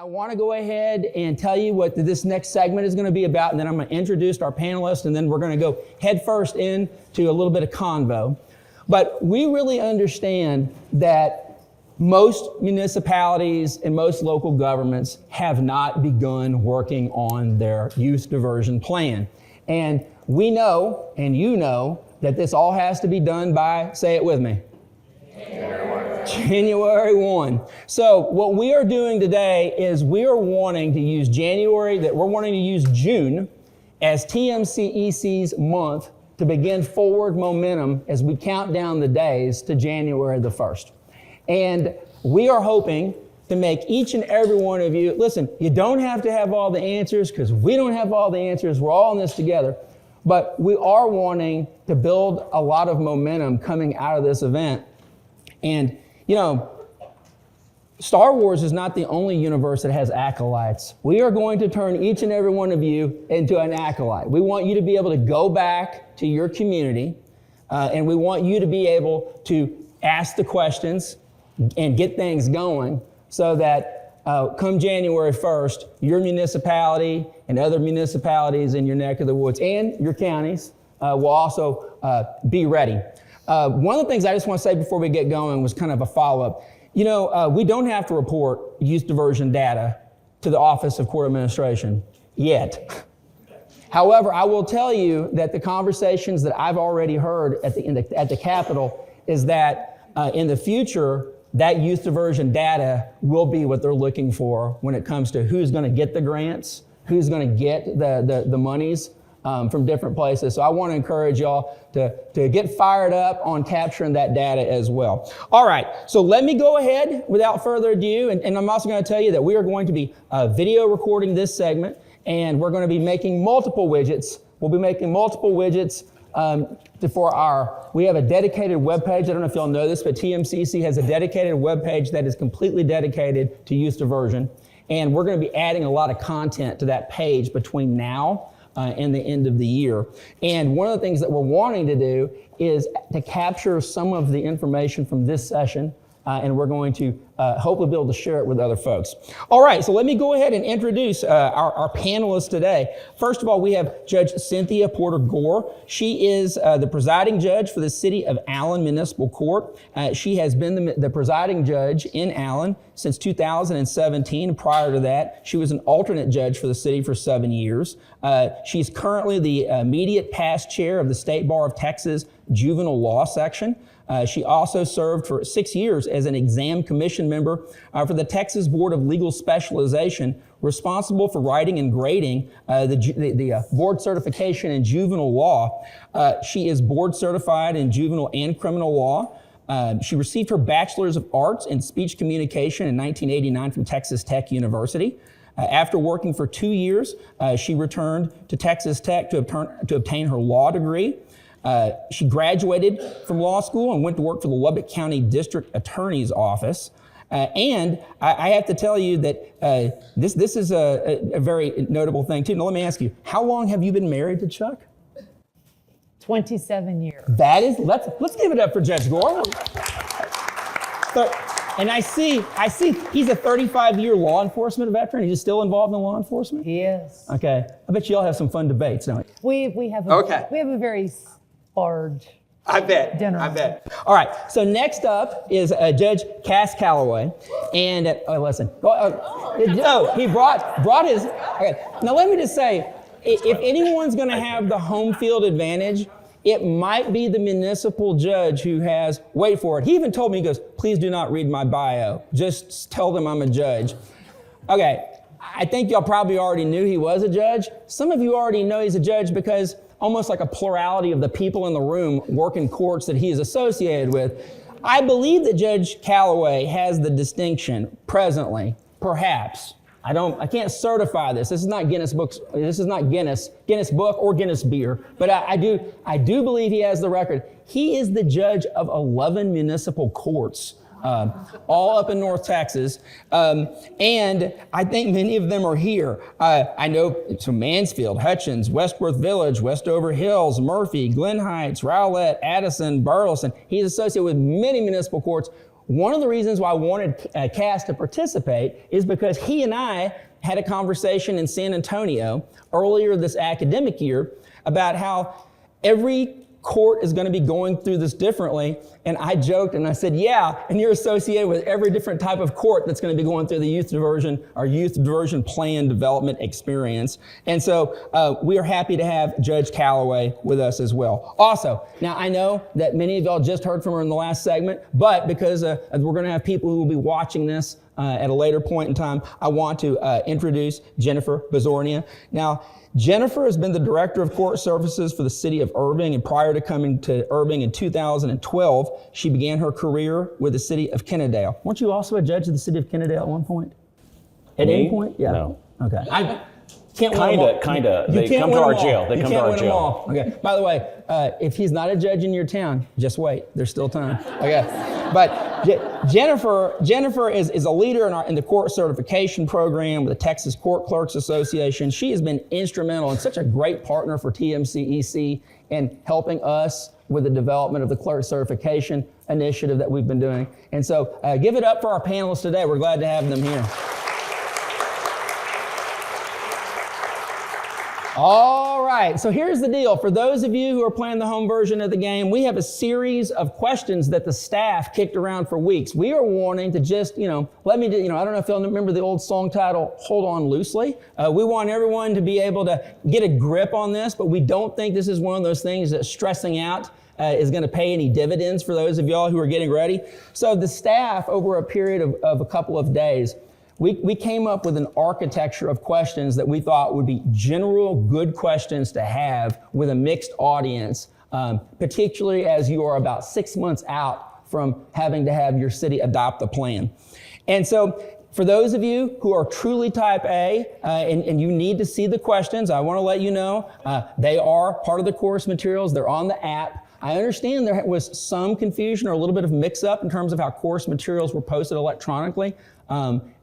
I want to go ahead and tell you what this next segment is going to be about, and then I'm going to introduce our panelists, and then we're going to go head first into a little bit of convo. But we really understand that most municipalities and most local governments have not begun working on their youth diversion plan. And we know, and you know, that this all has to be done by, say it with me, January 1. So what we are doing today is we are wanting to use June as TMCEC's month to begin forward momentum as we count down the days to January the 1st. And we are hoping to make each and every one of you, listen, you don't have to have all the answers because we don't have all the answers. We're all in this together. But we are wanting to build a lot of momentum coming out of this event. And, you know, Star Wars is not the only universe that has acolytes. We are going to turn each and every one of you into an acolyte. We want you to be able to go back to your community, and we want you to be able to ask the questions and get things going so that come January 1st, your municipality and other municipalities in your neck of the woods and your counties will also be ready. One of the things I just want to say before we get going was kind of a follow-up. You know, we don't have to report youth diversion data to the Office of Court Administration yet. However, I will tell you that the conversations that I've already heard at the Capitol is that in the future, that youth diversion data will be what they're looking for when it comes to who's going to get the grants, who's going to get the monies from different places. So I want to encourage y'all to get fired up on capturing that data as well. All right, so let me go ahead without further ado, and I'm also going to tell you that we are going to be video recording this segment, and we're going to be making multiple widgets. We'll be making multiple widgets we have a dedicated webpage. I don't know if y'all know this, but TMCEC has a dedicated webpage that is completely dedicated to youth diversion. And we're going to be adding a lot of content to that page between now and the end of the year. And one of the things that we're wanting to do is to capture some of the information from this session, and we're going to hopefully be able to share it with other folks. All right, so let me go ahead and introduce our panelists today. First of all, we have Judge Cynthia Gore. She is the presiding judge for the City of Allen Municipal Court. She has been the presiding judge in Allen since 2017. Prior to that, she was an alternate judge for the city for 7 years. She's currently the immediate past chair of the State Bar of Texas Juvenile Law Section. She also served for 6 years as an exam commission member for the Texas Board of Legal Specialization, responsible for writing and grading the board certification in juvenile law. She is board certified in juvenile and criminal law. She received her Bachelor's of Arts in Speech Communication in 1989 from Texas Tech University. After working for 2 years, she returned to Texas Tech to obtain her law degree. She graduated from law school and went to work for the Lubbock County District Attorney's Office. And I have to tell you that this is a very notable thing too. Now let me ask you, how long have you been married to Chuck? 27 years. That is, let's give it up for Judge Gore. And I see he's a 35-year law enforcement veteran. He's still involved in law enforcement? He is. Okay. I bet you all have some fun debates, don't you? We have a very large dinner. I bet. All right. So next up is Judge Cass Callaway. And listen. He brought his. Okay. Now let me just say, if anyone's going to have the home field advantage, it might be the municipal judge who has, wait for it. He even told me, he goes, please do not read my bio. Just tell them I'm a judge. Okay, I think y'all probably already knew he was a judge. Some of you already know he's a judge because almost like a plurality of the people in the room work in courts that he is associated with. I believe that Judge Callaway has the distinction presently, perhaps. I can't certify this. This is not Guinness Book or Guinness beer, but I do believe he has the record. He is the judge of 11 municipal courts, all up in North Texas, and I think many of them are here. I know from Mansfield, Hutchins, Westworth Village, Westover Hills, Murphy, Glen Heights, Rowlett, Addison, Burleson. He's associated with many municipal courts. One of the reasons why I wanted Cass to participate is because he and I had a conversation in San Antonio earlier this academic year about how every court is going to be going through this differently. And I joked and I said, yeah, and you're associated with every different type of court that's going to be going through the youth diversion plan development experience. And so we are happy to have Judge Callaway with us as well. Also, now I know that many of y'all just heard from her in the last segment, but because we're going to have people who will be watching this at a later point in time, I want to introduce Jennifer Bozorgnia. Now, Jennifer has been the Director of Court Services for the City of Irving, and prior to coming to Irving in 2012, she began her career with the City of Kennedale. Weren't you also a judge of the City of Kennedale at one point? At any point? Yeah. No. Okay. I can't win them all. Kinda. They come to our jail. They come to our jail. Okay. By the way, if he's not a judge in your town, just wait. There's still time. Okay. But Jennifer is a leader in the court certification program with the Texas Court Clerks Association. She has been instrumental and such a great partner for TMCEC in helping us with the development of the clerk certification initiative that we've been doing. And so give it up for our panelists today. We're glad to have them here. All right, so here's the deal. For those of you who are playing the home version of the game, we have a series of questions that the staff kicked around for weeks. We are wanting to just, I don't know if you'll remember the old song title, Hold On Loosely. We want everyone to be able to get a grip on this, but we don't think this is one of those things that stressing out is going to pay any dividends for those of y'all who are getting ready. So the staff, over a period of a couple of days, we came up with an architecture of questions that we thought would be general good questions to have with a mixed audience, particularly as you are about 6 months out from having to have your city adopt the plan. And so for those of you who are truly type A and you need to see the questions, I want to let you know they are part of the course materials. They're on the app. I understand there was some confusion or a little bit of mix-up in terms of how course materials were posted electronically.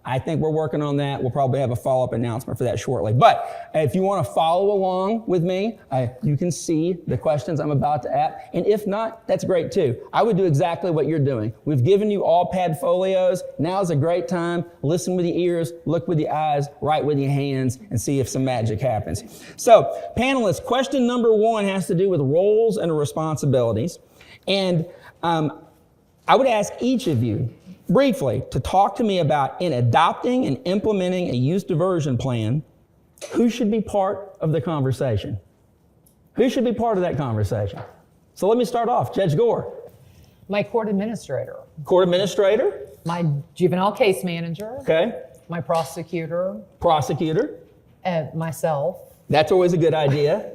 I think we're working on that. We'll probably have a follow-up announcement for that shortly. But if you want to follow along with me, you can see the questions I'm about to ask. And if not, that's great too. I would do exactly what you're doing. We've given you all pad folios. Now's a great time. Listen with your ears, look with your eyes, write with your hands, and see if some magic happens. So, panelists, question number 1 has to do with roles and responsibilities. And I would ask each of you, briefly, to talk to me about, in adopting and implementing a youth diversion plan, who should be part of the conversation? Who should be part of that conversation? So let me start off. Judge Gore. My court administrator. Court administrator. My juvenile case manager. Okay. My prosecutor. Prosecutor. Myself. That's always a good idea.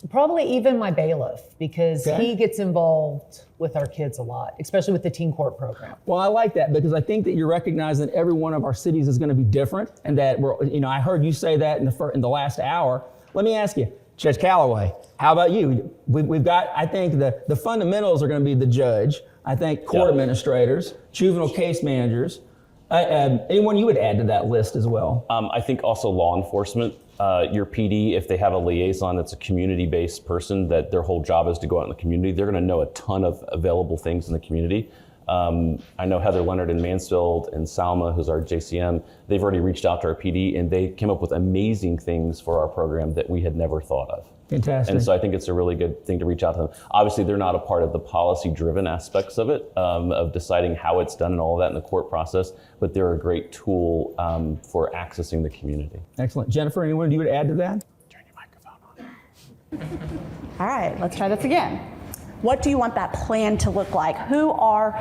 Probably even my bailiff, because Okay. he gets involved with our kids a lot, especially with the teen court program. Well, I like that because I think that you recognize that every one of our cities is going to be different, and that I heard you say that in the last hour. Let me ask you, Judge Callaway, how about you? We've got, I think the fundamentals are going to be the judge. I think court administrators, juvenile case managers. Anyone you would add to that list as well? I think also law enforcement. Your PD, if they have a liaison that's a community-based person, that their whole job is to go out in the community, they're going to know a ton of available things in the community. I know Heather Leonard in Mansfield and Salma, who's our JCM, they've already reached out to our PD and they came up with amazing things for our program that we had never thought of. Fantastic. And so I think it's a really good thing to reach out to them. Obviously, they're not a part of the policy-driven aspects of it, of deciding how it's done and all of that in the court process, but they're a great tool for accessing the community. Excellent. Jennifer, anyone you would add to that? Turn your microphone on. All right, let's try this again. What do you want that plan to look like? Who are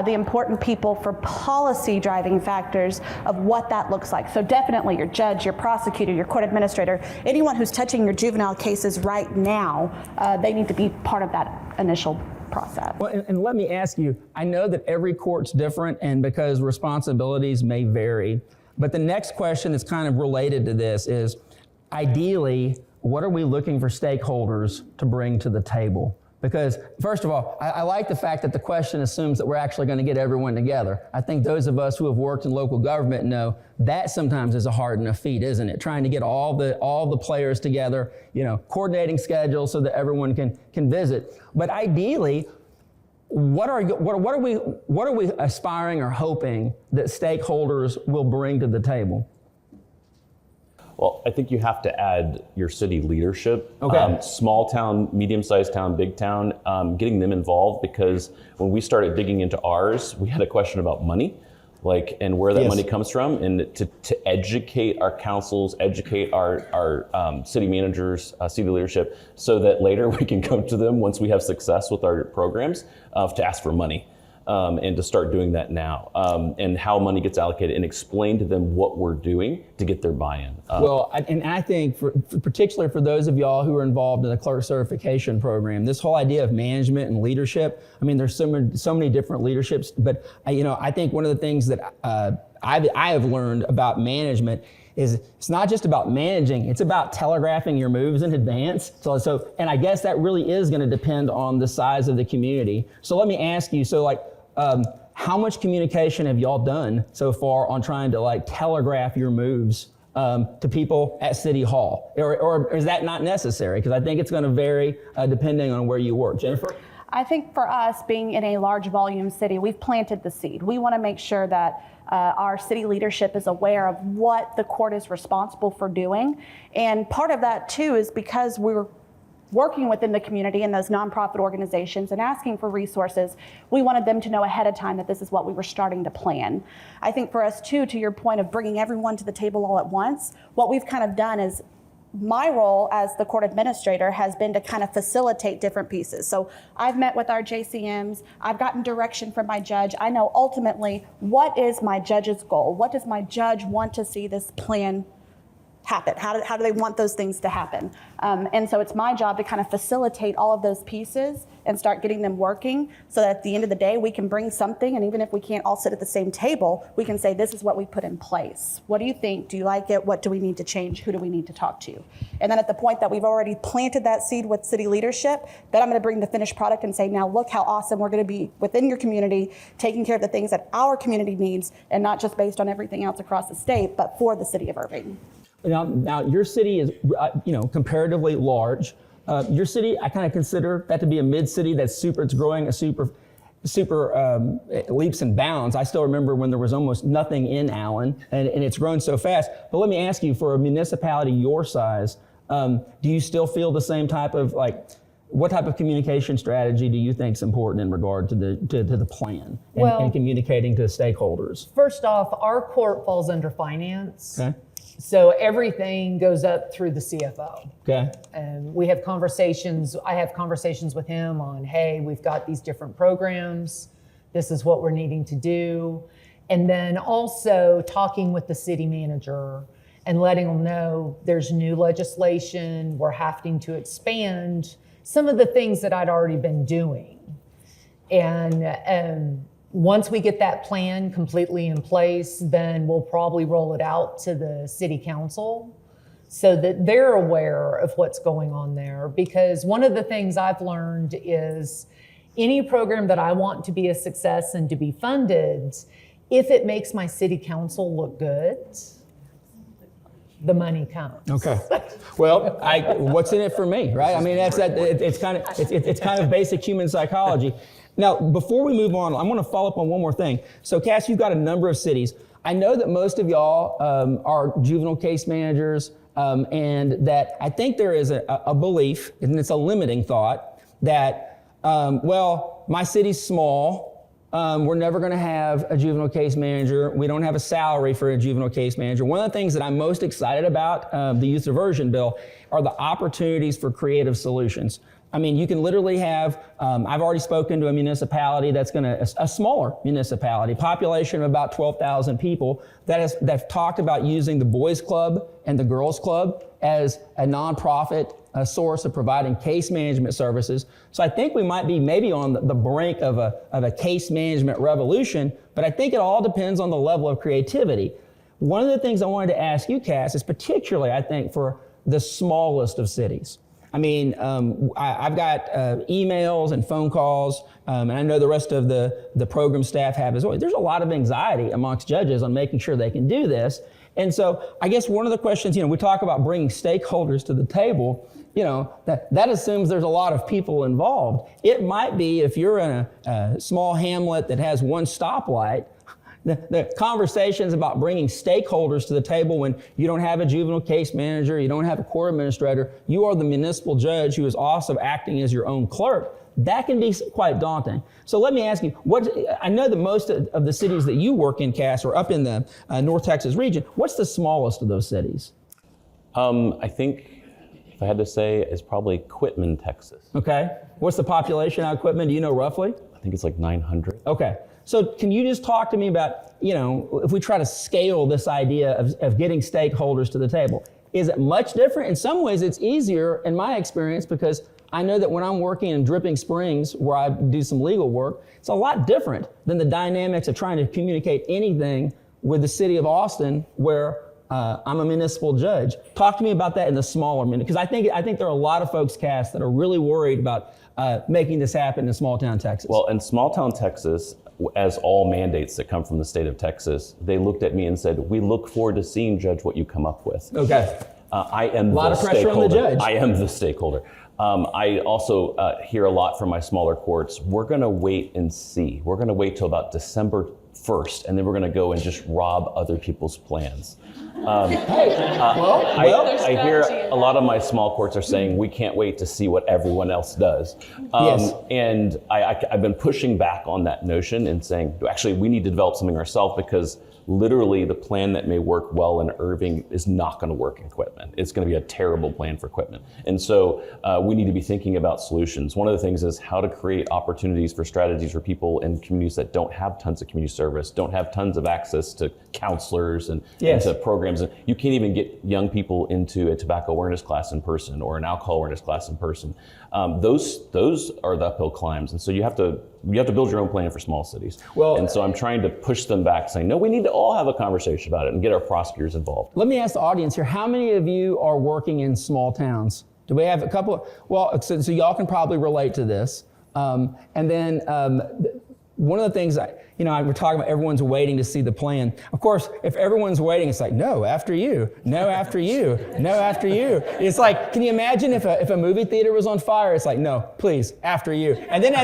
the important people for policy driving factors of what that looks like? So definitely your judge, your prosecutor, your court administrator, anyone who's touching your juvenile cases right now, they need to be part of that initial process. Well, and let me ask you, I know that every court's different and because responsibilities may vary, but the next question that's kind of related to this is, ideally, what are we looking for stakeholders to bring to the table? Because, first of all, I like the fact that the question assumes that we're actually going to get everyone together. I think those of us who have worked in local government know that sometimes is a hard enough feat, isn't it? Trying to get all the players together, coordinating schedules so that everyone can visit. But ideally, what are we aspiring or hoping that stakeholders will bring to the table? Well, I think you have to add your city leadership. Okay. Small town, medium-sized town, big town, getting them involved, because when we started digging into ours, we had a question about money, and where that Yes. money comes from, and to educate our councils, educate our city managers, city leadership, so that later we can come to them once we have success with our programs to ask for money. And to start doing that now, and how money gets allocated, and explain to them what we're doing to get their buy-in. I think particularly for those of y'all who are involved in the clerk certification program, this whole idea of management and leadership, I mean, there's so many different leaderships, but I think one of the things that I have learned about management is it's not just about managing, it's about telegraphing your moves in advance. And I guess that really is gonna depend on the size of the community. So let me ask you, how much communication have y'all done so far on trying to telegraph your moves to people at City Hall? Or is that not necessary? Because I think it's gonna vary depending on where you work. Jennifer? I think for us, being in a large volume city, we've planted the seed. We want to make sure that our city leadership is aware of what the court is responsible for doing. And part of that too is because we're working within the community and those nonprofit organizations and asking for resources, we wanted them to know ahead of time that this is what we were starting to plan. I think for us too, to your point of bringing everyone to the table all at once, what we've kind of done is my role as the court administrator has been to kind of facilitate different pieces. So I've met with our JCMs, I've gotten direction from my judge. I know ultimately what is my judge's goal? What does my judge want to see this plan happen? How do they want those things to happen? And so it's my job to kind of facilitate all of those pieces and start getting them working so that at the end of the day, we can bring something, and even if we can't all sit at the same table, we can say, this is what we put in place. What do you think? Do you like it? What do we need to change? Who do we need to talk to? And then at the point that we've already planted that seed with city leadership, then I'm gonna bring the finished product and say, now look how awesome we're gonna be within your community, taking care of the things that our community needs, and not just based on everything else across the state, but for the city of Irving. Now your city is, comparatively large. Your city, I kind of consider that to be a mid-city it's growing a super leaps and bounds. I still remember when there was almost nothing in Allen, and it's grown so fast. But let me ask you, for a municipality your size, do you still feel the same type of what type of communication strategy do you think is important in regard to the plan and communicating to stakeholders? First off, our court falls under finance. Okay. So everything goes up through the CFO. Okay. And we have conversations, I have conversations with him on, hey, we've got these different programs. This is what we're needing to do. And then also talking with the city manager and letting them know there's new legislation, we're having to expand some of the things that I'd already been doing. And once we get that plan completely in place, then we'll probably roll it out to the city council so that they're aware of what's going on there. Because one of the things I've learned is any program that I want to be a success and to be funded, if it makes my city council look good, the money comes. Okay. Well, what's in it for me, right? I mean, it's kind of basic human psychology. Now, before we move on, I want to follow up on one more thing. So, Cass, you've got a number of cities. I know that most of y'all are juvenile case managers, and that I think there is a belief, and it's a limiting thought, that, my city's small, we're never going to have a juvenile case manager. We don't have a salary for a juvenile case manager. One of the things that I'm most excited about the youth diversion bill are the opportunities for creative solutions. I mean, you can literally have, I've already spoken to a municipality that's a smaller municipality, population of about 12,000 people, that's talked about using the boys club and the girls club as a nonprofit source of providing case management services. So I think we might be maybe on the brink of a case management revolution, but I think it all depends on the level of creativity. One of the things I wanted to ask you, Cass, is particularly, I think, for the smallest of cities. I mean, I've got emails and phone calls, and I know the rest of the program staff have as well. There's a lot of anxiety amongst judges on making sure they can do this. And so I guess one of the questions, we talk about bringing stakeholders to the table, that assumes there's a lot of people involved. It might be if you're in a small hamlet that has one stoplight, the conversations about bringing stakeholders to the table when you don't have a juvenile case manager, you don't have a court administrator, you are the municipal judge who is also acting as your own clerk, that can be quite daunting. So let me ask you, I know that most of the cities that you work in, Cass, are up in the North Texas region. What's the smallest of those cities? I think, if I had to say, it's probably Quitman, Texas. Okay. What's the population out of Quitman? Do you know roughly? I think it's like 900. Okay. So can you just talk to me about, if we try to scale this idea of getting stakeholders to the table, is it much different? In some ways, it's easier in my experience because I know that when I'm working in Dripping Springs, where I do some legal work, it's a lot different than the dynamics of trying to communicate anything with the city of Austin, where I'm a municipal judge. Talk to me about that in the smaller because I think there are a lot of folks, Cass, that are really worried about making this happen in small town Texas. Well, in small town Texas, as all mandates that come from the state of Texas, they looked at me and said, "We look forward to seeing, Judge, what you come up with." Okay. I am a lot of pressure on the judge. I am the stakeholder. I also hear a lot from my smaller courts. We're going to wait and see. We're going to wait till about December 1st, and then we're going to go and just rob other people's plans. I hear a lot of my small courts are saying we can't wait to see what everyone else does. Yes. And I've been pushing back on that notion and saying, actually, we need to develop something ourselves because literally the plan that may work well in Irving is not going to work in Quitman. It's going to be a terrible plan for Quitman. And so we need to be thinking about solutions. One of the things is how to create opportunities for strategies for people in communities that don't have tons of community service, don't have tons of access to counselors and to programs. And you can't even get young people into a tobacco awareness class in person or an alcohol awareness class in person. Those are the uphill climbs. And so you have to build your own plan for small cities. And so I'm trying to push them back saying, no, we need to all have a conversation about it and get our prosecutors involved. Let me ask the audience here, how many of you are working in small towns? Do we have a couple? So y'all can probably relate to this. And then one of the things we're talking about everyone's waiting to see the plan. Of course, if everyone's waiting, it's like, no, after you, no, after you, no, after you. It's like, can you imagine if a movie theater was on fire? It's like, no, please, after you. And then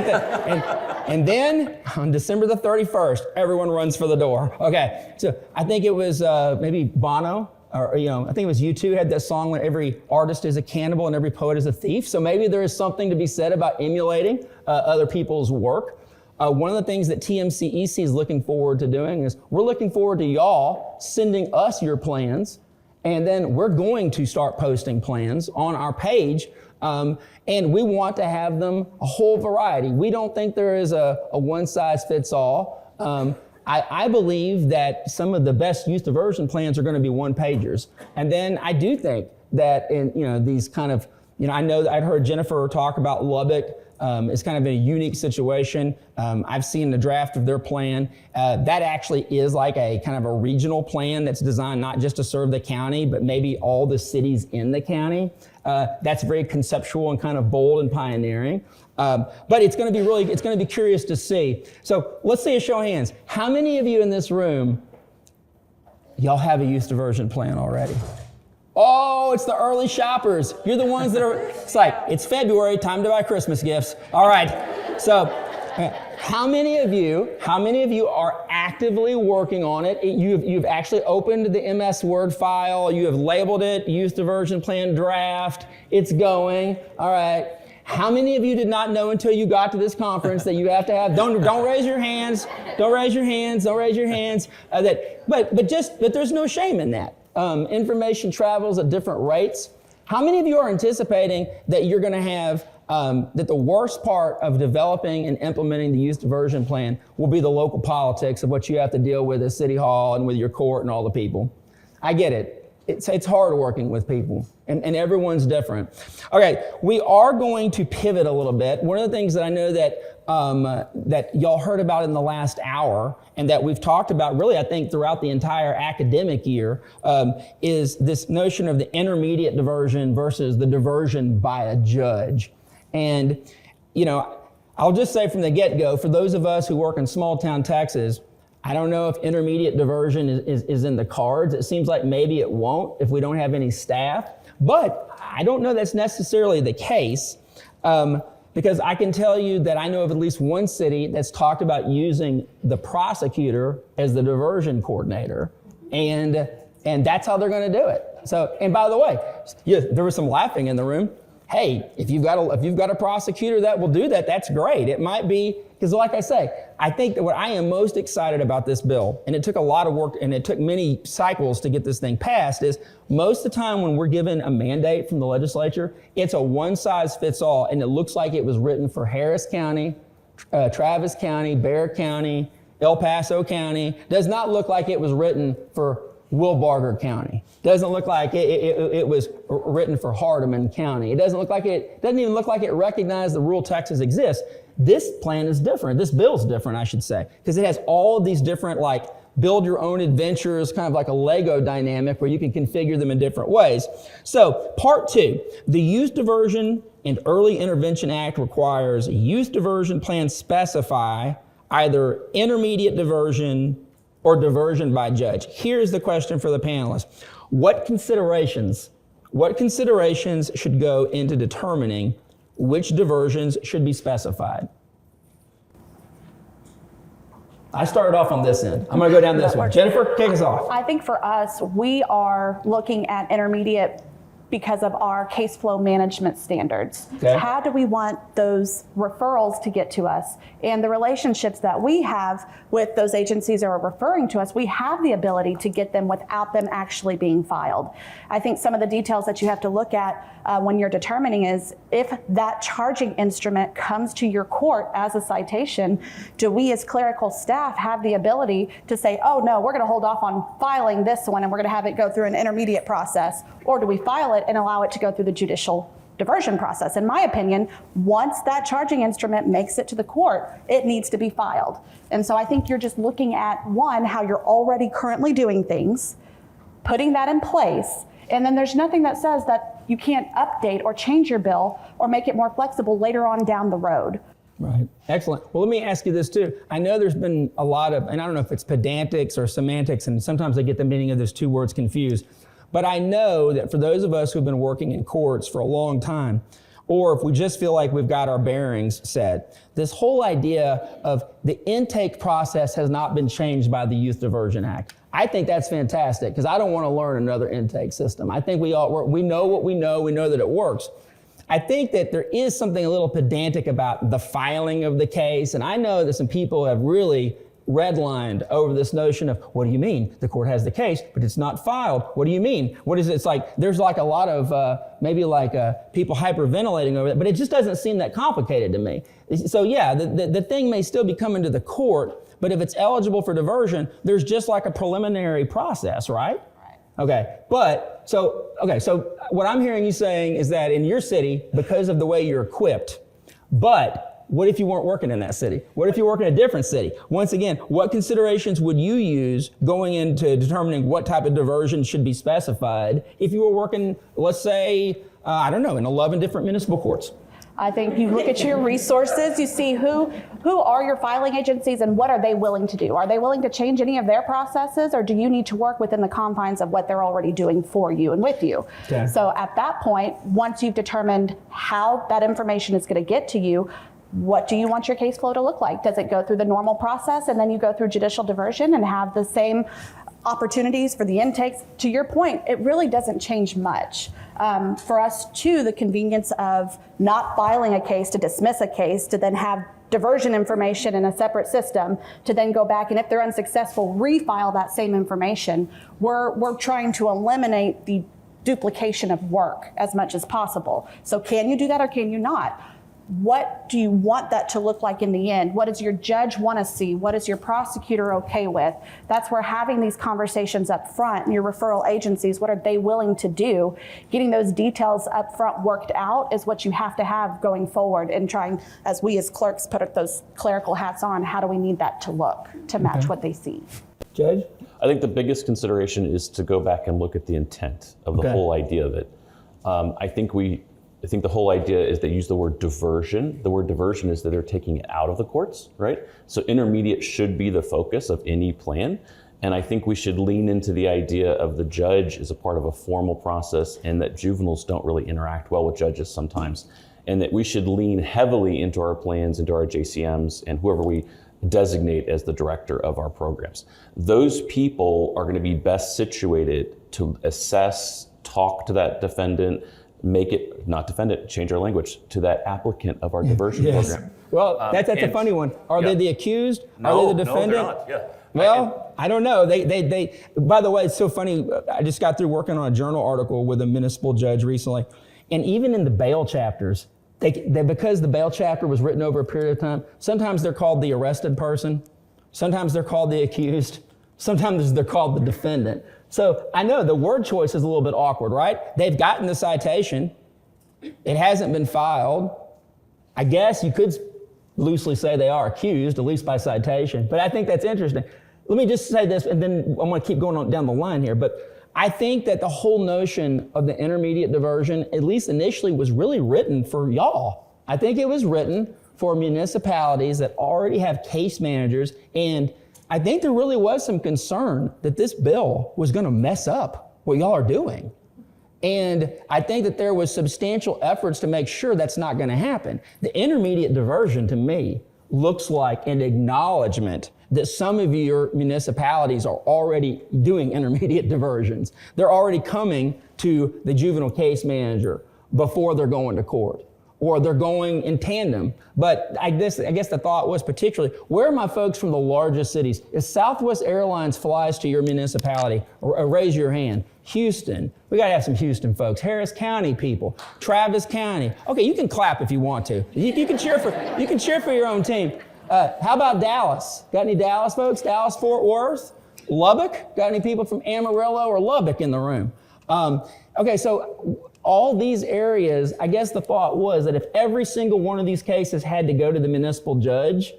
and then on December the 31st, everyone runs for the door. Okay, so I think it was maybe Bono, or I think it was U2 had that song when every artist is a cannibal and every poet is a thief. So maybe there is something to be said about emulating other people's work. One of the things that TMCEC is looking forward to doing is we're looking forward to y'all sending us your plans, and then we're going to start posting plans on our page, and we want to have them a whole variety. We don't think there is a one-size-fits-all. I believe that some of the best youth diversion plans are going to be one-pagers, and then I do think that in these kind of I know that I'd heard Jennifer talk about Lubbock. It's kind of a unique situation. I've seen the draft of their plan. That actually is like a kind of a regional plan that's designed not just to serve the county, but maybe all the cities in the county. That's very conceptual and kind of bold and pioneering. But it's going to be curious to see. So let's see a show of hands. How many of you in this room, y'all have a youth diversion plan already? Oh, it's the early shoppers. You're the ones that are, it's like, it's February, time to buy Christmas gifts. All right, so how many of you are actively working on it? You've actually opened the MS Word file, you have labeled it Youth Diversion Plan Draft, it's going, all right. How many of you did not know until you got to this conference that you have to have, don't raise your hands, don't raise your hands, but there's no shame in that. Information travels at different rates. How many of you are anticipating that you're going to have, that the worst part of developing and implementing the youth diversion plan will be the local politics of what you have to deal with at City Hall and with your court and all the people? I get it. It's hard working with people, and everyone's different. Okay, we are going to pivot a little bit. One of the things that I know that that y'all heard about in the last hour, and that we've talked about really, I think, throughout the entire academic year, is this notion of the intermediate diversion versus the diversion by a judge. And, you know, I'll just say from the get-go, for those of us who work in small town Texas, I don't know if intermediate diversion is in the cards. It seems like maybe it won't if we don't have any staff, but I don't know that's necessarily the case. Because I can tell you that I know of at least one city that's talked about using the prosecutor as the diversion coordinator, and that's how they're going to do it. So, and by the way, there was some laughing in the room. Hey, if you've got a prosecutor that will do that, that's great. It might be, because like I say, I think that what I am most excited about this bill, and it took a lot of work and it took many cycles to get this thing passed, is most of the time when we're given a mandate from the legislature, it's a one-size-fits-all, and it looks like it was written for Harris County, Travis County, Bexar County, El Paso County. Does not look like it was written for Wilbarger County. Doesn't look like it was written for Hardeman County. It doesn't even look like it recognized that rural Texas exists. This plan is different. This bill's different, I should say, because it has all of these different, like, build your own adventures, kind of like a Lego dynamic where you can configure them in different ways. So, part 2, the Youth Diversion and Early Intervention Act requires a youth diversion plan specify either intermediate diversion or diversion by judge. Here's the question for the panelists. What considerations should go into determining which diversions should be specified? I started off on this end. I'm going to go down this one. Jennifer, kick us off. I think for us, we are looking at intermediate because of our case flow management standards. Okay. How do we want those referrals to get to us? And the relationships that we have with those agencies that are referring to us, we have the ability to get them without them actually being filed. I think some of the details that you have to look at when you're determining is if that charging instrument comes to your court as a citation, do we as clerical staff have the ability to say, oh no, we're going to hold off on filing this one and we're going to have it go through an intermediate process? Or do we file it and allow it to go through the judicial diversion process? In my opinion, once that charging instrument makes it to the court, it needs to be filed. And so I think you're just looking at, one, how you're already currently doing things, putting that in place, and then there's nothing that says that you can't update or change your bill or make it more flexible later on down the road. Right. Excellent. Well, let me ask you this too. I know there's been a lot of, and I don't know if it's pedantics or semantics, and sometimes I get the meaning of those two words confused. But I know that for those of us who've been working in courts for a long time, or if we just feel like we've got our bearings set, this whole idea of the intake process has not been changed by the Youth Diversion Act. I think that's fantastic, because I don't want to learn another intake system. I think we know what we know that it works. I think that there is something a little pedantic about the filing of the case, and I know that some people have really redlined over this notion of, what do you mean? The court has the case, but it's not filed. What do you mean? What is it? It's like, there's like a lot of people hyperventilating over it, but it just doesn't seem that complicated to me. So yeah, the thing may still be coming to the court, but if it's eligible for diversion, there's just like a preliminary process, right? Okay, so what I'm hearing you saying is that in your city, because of the way you're equipped, but what if you weren't working in that city? What if you work in a different city? Once again, what considerations would you use going into determining what type of diversion should be specified if you were working, let's say, in 11 different municipal courts? I think you look at your resources, you see who are your filing agencies and what are they willing to do? Are they willing to change any of their processes, or do you need to work within the confines of what they're already doing for you and with you? Okay. So at that point, once you've determined how that information is going to get to you, what do you want your case flow to look like? Does it go through the normal process and then you go through judicial diversion and have the same opportunities for the intakes? To your point, it really doesn't change much. For us too, the convenience of not filing a case to dismiss a case, to then have diversion information in a separate system, to then go back and if they're unsuccessful, refile that same information. We're trying to eliminate the duplication of work as much as possible. So can you do that or can you not? what do you want that to look like in the end? What does your judge want to see? What is your prosecutor okay with? That's where having these conversations up front and your referral agencies, what are they willing to do? Getting those details up front worked out is what you have to have going forward, and trying, as we as clerks put those clerical hats on, how do we need that to look to match what they see? Judge? I think the biggest consideration is to go back and look at the intent of the whole idea of it. I think the whole idea is they use the word diversion. The word diversion is that they're taking it out of the courts, right? So intermediate should be the focus of any plan. And I think we should lean into the idea of the judge as a part of a formal process, and that juveniles don't really interact well with judges sometimes. And that we should lean heavily into our plans, into our JCMs, and whoever we designate as the director of our programs. Those people are going to be best situated to assess, talk to that defendant, make it, not defendant, change our language, to that applicant of our diversion program. Well, that's a funny one. Are they the accused? No, are they the defendant? No, they're not. Yeah. Well, I don't know. They. By the way, it's so funny. I just got through working on a journal article with a municipal judge recently, and even in the bail chapters, they because the bail chapter was written over a period of time, sometimes they're called the arrested person, sometimes they're called the accused, sometimes they're called the defendant. So I know the word choice is a little bit awkward, right? They've gotten the citation. It hasn't been filed. I guess you could loosely say they are accused, at least by citation. But I think that's interesting. Let me just say this, and then I'm going to keep going on down the line here. But I think that the whole notion of the intermediate diversion, at least initially, was really written for y'all. I think it was written for municipalities that already have case managers, and I think there really was some concern that this bill was going to mess up what y'all are doing. And I think that there was substantial efforts to make sure that's not going to happen. The intermediate diversion, to me, looks like an acknowledgement that some of your municipalities are already doing intermediate diversions. They're already coming to the juvenile case manager before they're going to court, or they're going in tandem. But I guess the thought was particularly, where are my folks from the largest cities? If Southwest Airlines flies to your municipality, raise your hand. Houston, we gotta have some Houston folks. Harris County people, Travis County. Okay, you can clap if you want to. You can cheer for your own team. How about Dallas? Got any Dallas folks? Dallas, Fort Worth, Lubbock? Got any people from Amarillo or Lubbock in the room? Okay, so all these areas, I guess the thought was that if every single one of these cases had to go to the municipal judge,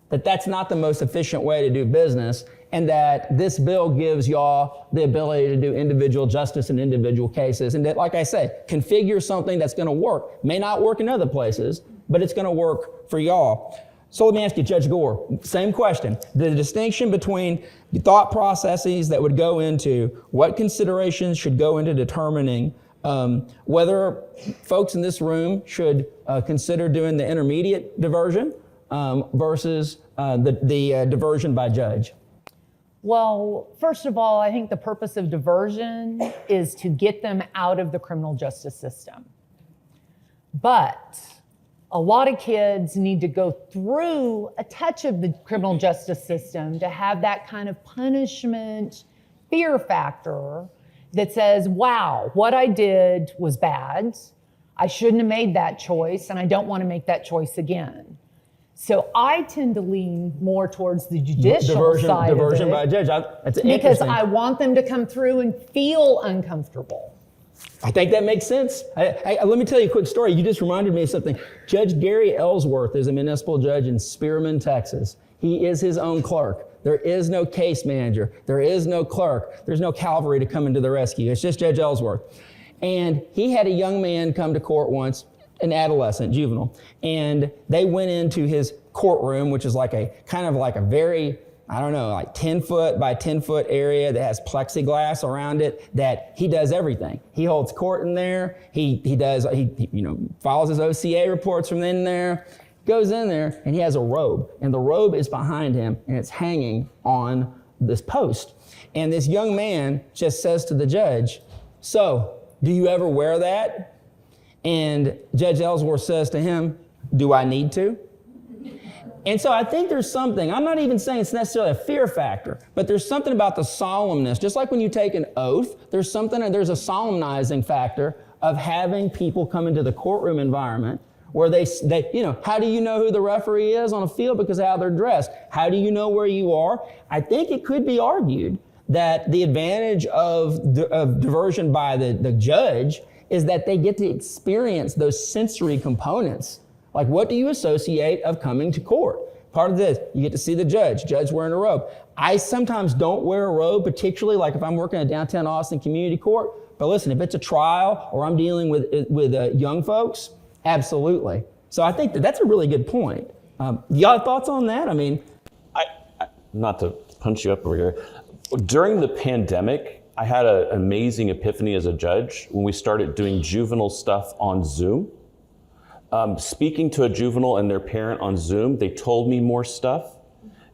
that's not the most efficient way to do business, and that this bill gives y'all the ability to do individual justice in individual cases, and that, like I say, configure something that's going to work. May not work in other places, but it's going to work for y'all. So let me ask you, Judge Gore, same question. The distinction between the thought processes that would go into what considerations should go into determining whether folks in this room should consider doing the intermediate diversion versus the diversion by judge. Well, first of all, I think the purpose of diversion is to get them out of the criminal justice system. But a lot of kids need to go through a touch of the criminal justice system to have that kind of punishment fear factor that says, wow, what I did was bad. I shouldn't have made that choice, and I don't want to make that choice again. So I tend to lean more towards the judicial side of it. Diversion by judge. That's because I want them to come through and feel uncomfortable. I think that makes sense. Let me tell you a quick story. You just reminded me of something. Judge Gary Ellsworth is a municipal judge in Spearman, Texas. He is his own clerk. There is no case manager. There is no clerk. There's no cavalry to come into the rescue. It's just Judge Ellsworth. And he had a young man come to court once, an adolescent, juvenile, and they went into his courtroom, which is like a kind of like a very, I don't know, like 10 foot by 10 foot area that has plexiglass around it, that he does everything. He holds court in there. He files his OCA reports from in there, goes in there, and he has a robe, and the robe is behind him, and it's hanging on this post. And this young man just says to the judge, "So, do you ever wear that?" And Judge Ellsworth says to him, "Do I need to?" And so I think there's something, I'm not even saying it's necessarily a fear factor, but there's something about the solemnness. Just like when you take an oath, there's a solemnizing factor of having people come into the courtroom environment where they, how do you know who the referee is on a field? Because of how they're dressed. How do you know where you are? I think it could be argued that the advantage of diversion by the judge is that they get to experience those sensory components. Like, what do you associate of coming to court? Part of this, you get to see the judge wearing a robe. I sometimes don't wear a robe, particularly like if I'm working at downtown Austin Community Court. But listen, if it's a trial or I'm dealing with young folks, absolutely. So I think that's a really good point. Y'all thoughts on that? I mean, I not to punch you up over here. During the pandemic, I had an amazing epiphany as a judge when we started doing juvenile stuff on Zoom. Speaking to a juvenile and their parent on Zoom, they told me more stuff.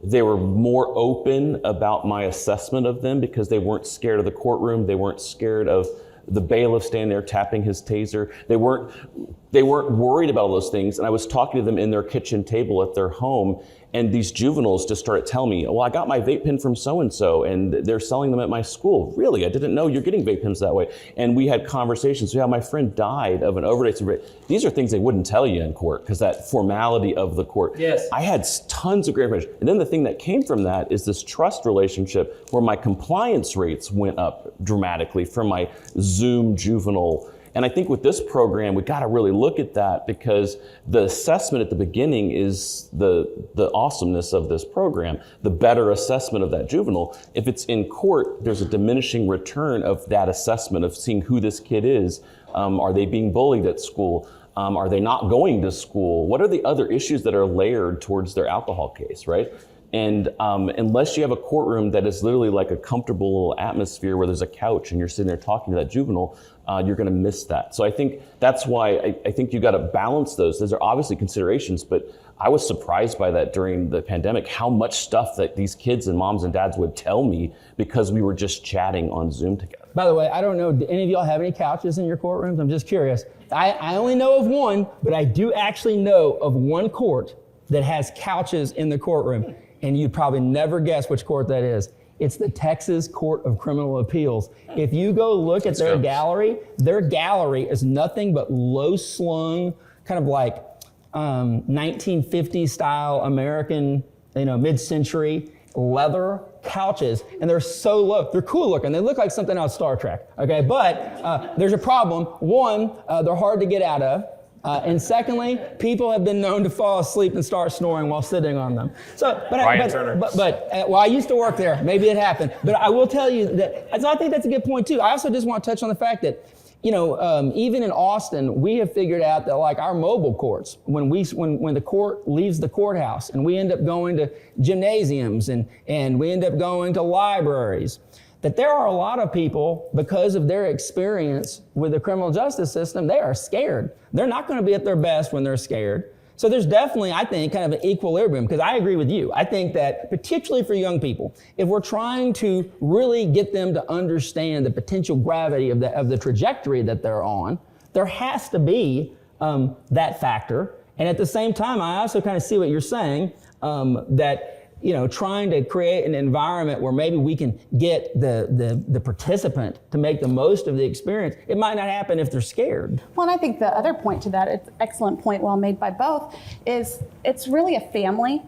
They were more open about my assessment of them because they weren't scared of the courtroom. They weren't scared of the bailiff standing there tapping his taser. They weren't worried about all those things. And I was talking to them in their kitchen table at their home. And these juveniles just started telling me, well, I got my vape pen from so-and-so and they're selling them at my school. Really? I didn't know you're getting vape pens that way. And we had conversations. Yeah, my friend died of an overdose. These are things they wouldn't tell you in court because that formality of the court. Yes. I had tons of great information. And then the thing that came from that is this trust relationship where my compliance rates went up dramatically from my Zoom juvenile. And I think with this program, we got to really look at that because the assessment at the beginning is the awesomeness of this program, the better assessment of that juvenile. If it's in court, there's a diminishing return of that assessment of seeing who this kid is. Are they being bullied at school? Are they not going to school? What are the other issues that are layered towards their alcohol case, right? And unless you have a courtroom that is literally like a comfortable little atmosphere where there's a couch and you're sitting there talking to that juvenile, you're going to miss that. So I think that's why I think you got to balance those. Those are obviously considerations, but I was surprised by that during the pandemic, how much stuff that these kids and moms and dads would tell me because we were just chatting on Zoom together. by the way, I don't know, do any of y'all have any couches in your courtrooms? I'm just curious. I only know of one, but I do actually know of one court that has couches in the courtroom. And you'd probably never guess which court that is. It's the Texas Court of Criminal Appeals. If you go look at their gallery is nothing but low-slung, kind of like 1950s style American, mid-century leather couches, and they're so low. They're cool looking. They look like something out of Star Trek. Okay, but there's a problem. One, they're hard to get out of. And secondly, people have been known to fall asleep and start snoring while sitting on them. So, Ryan Turner. Well, I used to work there. Maybe it happened. But I will tell you that, so I think that's a good point too. I also just want to touch on the fact that, even in Austin, we have figured out that like our mobile courts, when the court leaves the courthouse and we end up going to gymnasiums and we end up going to libraries, that there are a lot of people, because of their experience with the criminal justice system, they are scared. They're not going to be at their best when they're scared. So there's definitely, I think, kind of an equilibrium, because I agree with you. I think that particularly for young people, if we're trying to really get them to understand the potential gravity of the trajectory that they're on, there has to be that factor. And at the same time, I also kind of see what you're saying, that trying to create an environment where maybe we can get the participant to make the most of the experience. It might not happen if they're scared. Well, and I think the other point to that, it's an excellent point, well made by both, is it's really a family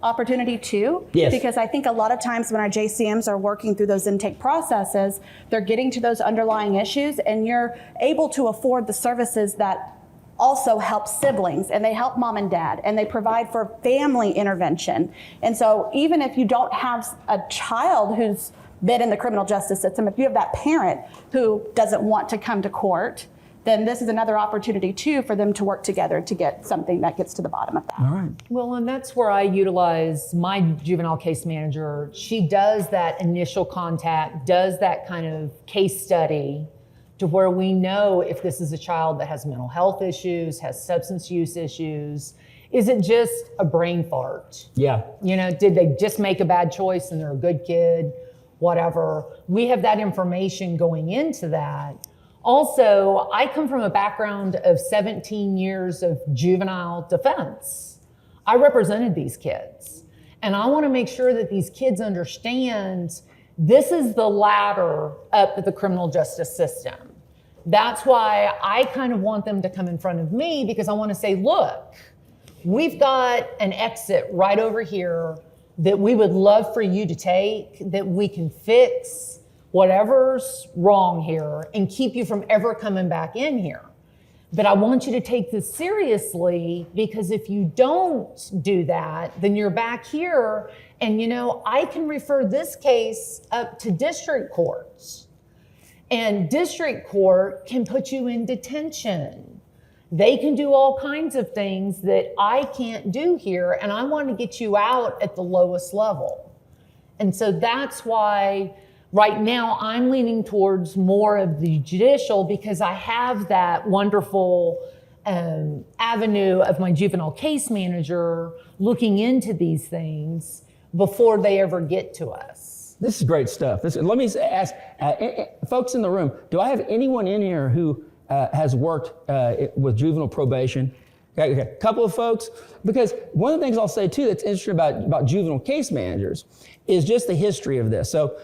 opportunity too. Yes. Because I think a lot of times when our JCMs are working through those intake processes, they're getting to those underlying issues, and you're able to afford the services that also help siblings, and they help mom and dad, and they provide for family intervention. And so even if you don't have a child who's been in the criminal justice system, if you have that parent who doesn't want to come to court, then this is another opportunity too for them to work together to get something that gets to the bottom of that. All right. Well, and that's where I utilize my juvenile case manager. She does that initial contact, does that kind of case study, to where we know if this is a child that has mental health issues, has substance use issues. Is it just a brain fart? Yeah. Did they just make a bad choice and they're a good kid? Whatever. We have that information going into that. Also, I come from a background of 17 years of juvenile defense. I represented these kids. And I want to make sure that these kids understand this is the ladder up the criminal justice system. That's why I kind of want them to come in front of me, because I want to say, look, we've got an exit right over here that we would love for you to take, that we can fix whatever's wrong here and keep you from ever coming back in here. But I want you to take this seriously, because if you don't do that, then you're back here. And, I can refer this case up to district courts. And district court can put you in detention. They can do all kinds of things that I can't do here. And I want to get you out at the lowest level. And so that's why right now I'm leaning towards more of the judicial, because I have that wonderful avenue of my juvenile case manager looking into these things before they ever get to us. This is great stuff. Let me ask folks in the room, do I have anyone in here who has worked with juvenile probation? Okay, a couple of folks, because one of the things I'll say too that's interesting about juvenile case managers is just the history of this. So,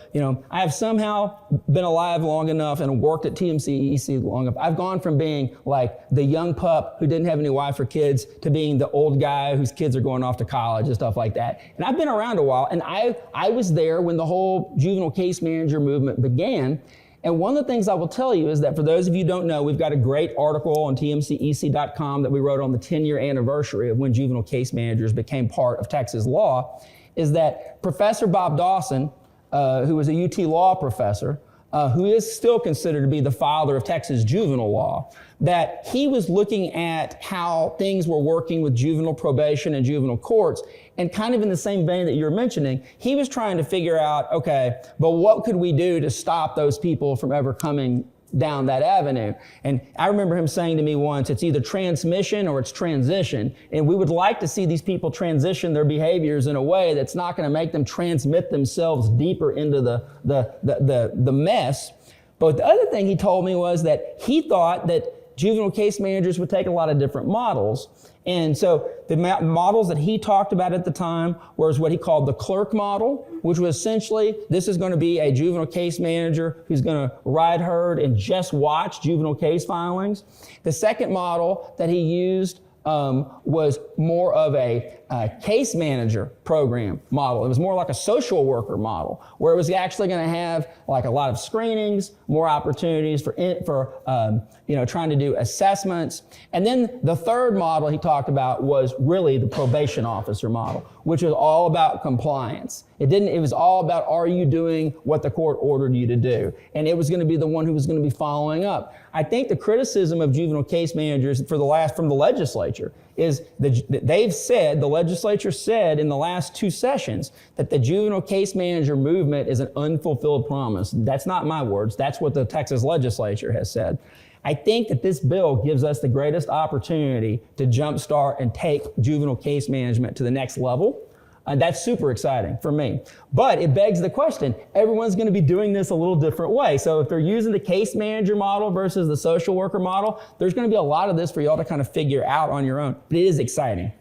I have somehow been alive long enough and worked at TMCEC long enough. I've gone from being like the young pup who didn't have any wife or kids to being the old guy whose kids are going off to college and stuff like that. And I've been around a while, and I was there when the whole juvenile case manager movement began. And one of the things I will tell you is that for those of you who don't know, we've got a great article on TMCEC.com that we wrote on the 10-year anniversary of when juvenile case managers became part of Texas law, is that Professor Bob Dawson, who was a UT law professor, who is still considered to be the father of Texas juvenile law, that he was looking at how things were working with juvenile probation and juvenile courts, and kind of in the same vein that you're mentioning, he was trying to figure out, okay, but what could we do to stop those people from ever coming down that avenue? And I remember him saying to me once, it's either transmission or it's transition. And we would like to see these people transition their behaviors in a way that's not going to make them transmit themselves deeper into the mess. But the other thing he told me was that he thought that juvenile case managers would take a lot of different models. And so the models that he talked about at the time was what he called the clerk model, which was essentially, this is going to be a juvenile case manager who's going to ride herd and just watch juvenile case filings. The second model that he used was more of a case manager program model. It was more like a social worker model, where it was actually going to have like a lot of screenings, more opportunities for trying to do assessments. And then the third model he talked about was really the probation officer model, which was all about compliance. It was all about, are you doing what the court ordered you to do? And it was going to be the one who was going to be following up. I think the criticism of juvenile case managers from the legislature is the legislature said in the last two sessions that the juvenile case manager movement is an unfulfilled promise. That's not my words. That's what the Texas legislature has said. I think that this bill gives us the greatest opportunity to jumpstart and take juvenile case management to the next level. And that's super exciting for me. But it begs the question, everyone's going to be doing this a little different way. So if they're using the case manager model versus the social worker model, there's going to be a lot of this for y'all to kind of figure out on your own. But it is exciting.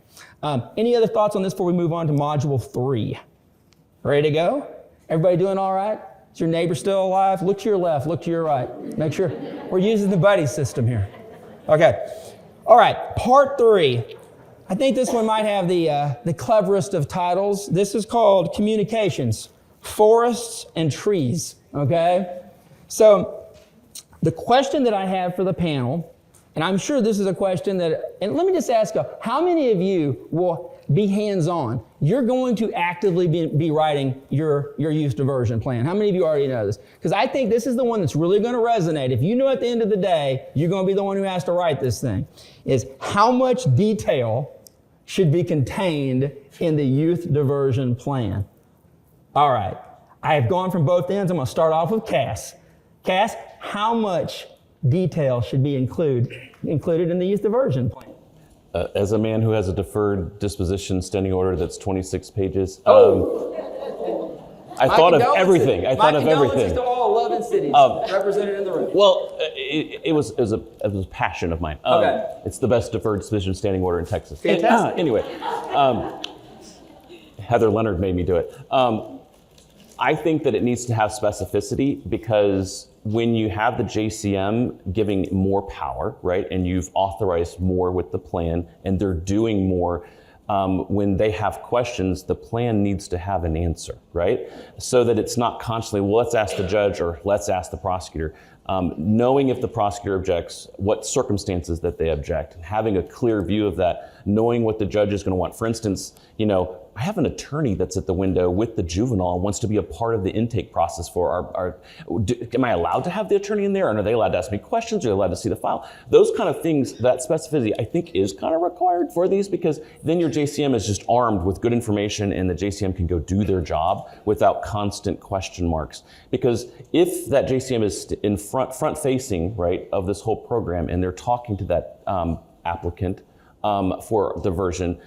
Any other thoughts on this before we move on to module 3? Ready to go? Everybody doing all right? Is your neighbor still alive? Look to your left, look to your right. Make sure we're using the buddy system here. Okay. All right, part 3. I think this one might have the cleverest of titles. This is called Communications, Forests and Trees, okay? So the question that I have for the panel, and I'm sure this is a question that, and let me just ask you, how many of you will be hands-on? You're going to actively be writing your youth diversion plan. How many of you already know this? Because I think this is the one that's really going to resonate. If you know at the end of the day, you're going to be the one who has to write this thing, is how much detail should be contained in the youth diversion plan. All right, I have gone from both ends. I'm going to start off with Cass. Cass, how much detail should be included in the youth diversion plan? As a man who has a deferred disposition standing order that's 26 pages, I thought of everything. I thought of everything. My condolences to all 11 cities represented in the room. Well, it was a passion of mine. Okay. It's the best deferred disposition standing order in Texas. Fantastic. Anyway, Heather Leonard made me do it. I think that it needs to have specificity, because when you have the JCM giving more power, right, and you've authorized more with the plan and they're doing more, when they have questions, the plan needs to have an answer, right? So that it's not constantly, well, let's ask the judge or let's ask the prosecutor. Knowing if the prosecutor objects, what circumstances that they object, having a clear view of that, knowing what the judge is going to want. For instance, I have an attorney that's at the window with the juvenile and wants to be a part of the intake process for am I allowed to have the attorney in there, and are they allowed to ask me questions? Are they allowed to see the file? Those kind of things, that specificity, I think is kind of required for these, because then your JCM is just armed with good information and the JCM can go do their job without constant question marks. Because if that JCM is in front facing, right, of this whole program, and they're talking to that applicant for diversion,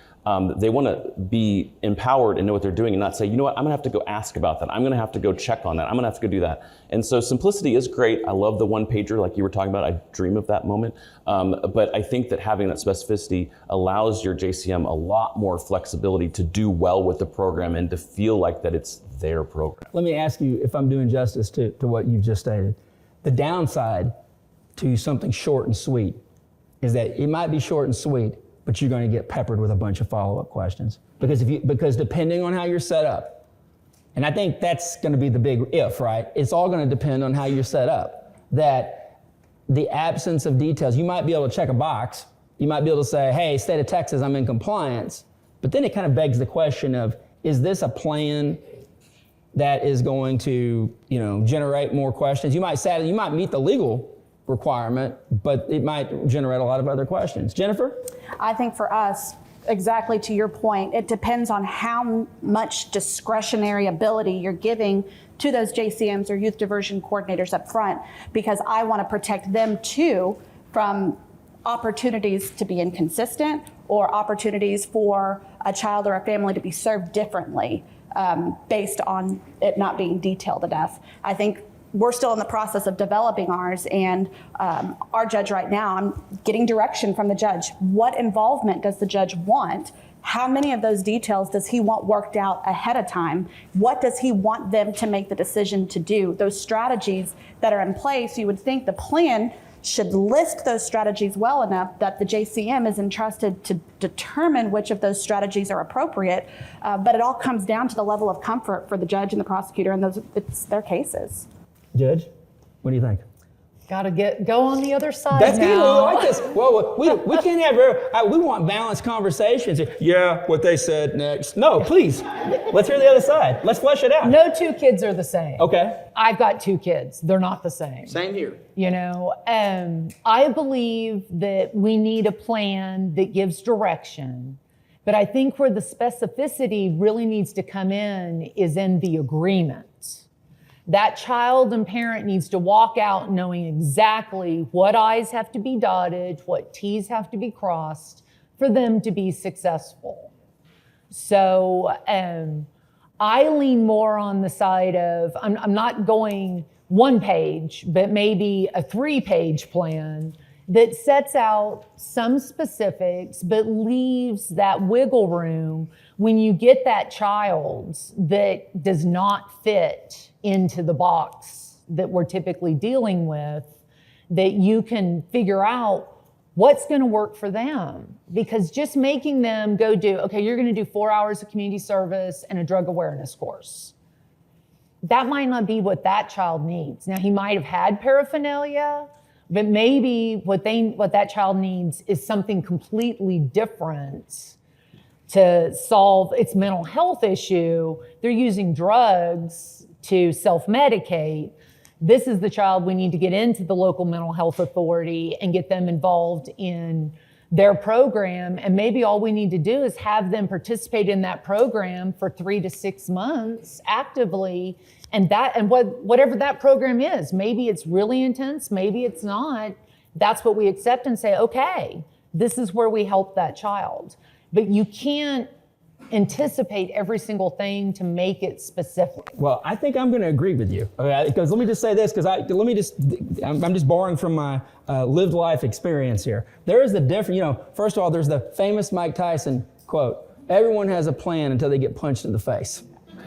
they want to be empowered and know what they're doing and not say, you know what, I'm going to have to go ask about that. I'm going to have to go check on that. I'm going to have to go do that. And so simplicity is great. I love the one pager like you were talking about. I dream of that moment. But I think that having that specificity allows your JCM a lot more flexibility to do well with the program and to feel like that it's their program. Let me ask you if I'm doing justice to what you've just stated. The downside to something short and sweet is that it might be short and sweet, but you're going to get peppered with a bunch of follow-up questions. Because depending on how you're set up, and I think that's going to be the big if, right? It's all going to depend on how you're set up. That the absence of details, you might be able to check a box. You might be able to say, hey, state of Texas, I'm in compliance. But then it kind of begs the question of, is this a plan that is going to, generate more questions? You might meet the legal requirement, but it might generate a lot of other questions. Jennifer? I think for us, exactly to your point, it depends on how much discretionary ability you're giving to those JCMs or youth diversion coordinators up front, because I want to protect them too from opportunities to be inconsistent or opportunities for a child or a family to be served differently based on it not being detailed enough. I think we're still in the process of developing ours, and our judge right now, I'm getting direction from the judge. What involvement does the judge want? How many of those details does he want worked out ahead of time? What does he want them to make the decision to do? Those strategies that are in place, you would think the plan should list those strategies well enough that the JCM is entrusted to determine which of those strategies are appropriate. But it all comes down to the level of comfort for the judge and the prosecutor, and it's their cases. Judge, what do you think? Got to go on the other side That's now. good. I like this. Well, we can't have, we want balanced conversations. Yeah, what they said next. No, please. Let's hear the other side. Let's flesh it out. No two kids are the same. Okay. I've got 2 kids. They're not the same. Same here. I believe that we need a plan that gives direction. But I think where the specificity really needs to come in is in the agreement. That child and parent needs to walk out knowing exactly what I's have to be dotted, what T's have to be crossed for them to be successful. So I lean more on the side of, I'm not going 1 page, but maybe a 3-page plan that sets out some specifics, but leaves that wiggle room when you get that child that does not fit into the box that we're typically dealing with, that you can figure out what's going to work for them. Because just making them go do, okay, you're going to do 4 hours of community service and a drug awareness course. That might not be what that child needs. Now, he might have had paraphernalia, but maybe what that child needs is something completely different to solve its mental health issue. They're using drugs to self-medicate. This is the child we need to get into the local mental health authority and get them involved in their program. And maybe all we need to do is have them participate in that program for 3 to 6 months actively. And whatever that program is, maybe it's really intense, maybe it's not. That's what we accept and say, okay, this is where we help that child. But you can't anticipate every single thing to make it specific. Well, I think I'm going to agree with you. Because let me just say this, because I'm just borrowing from my lived life experience here. There is a difference, first of all, there's the famous Mike Tyson quote, everyone has a plan until they get punched in the face,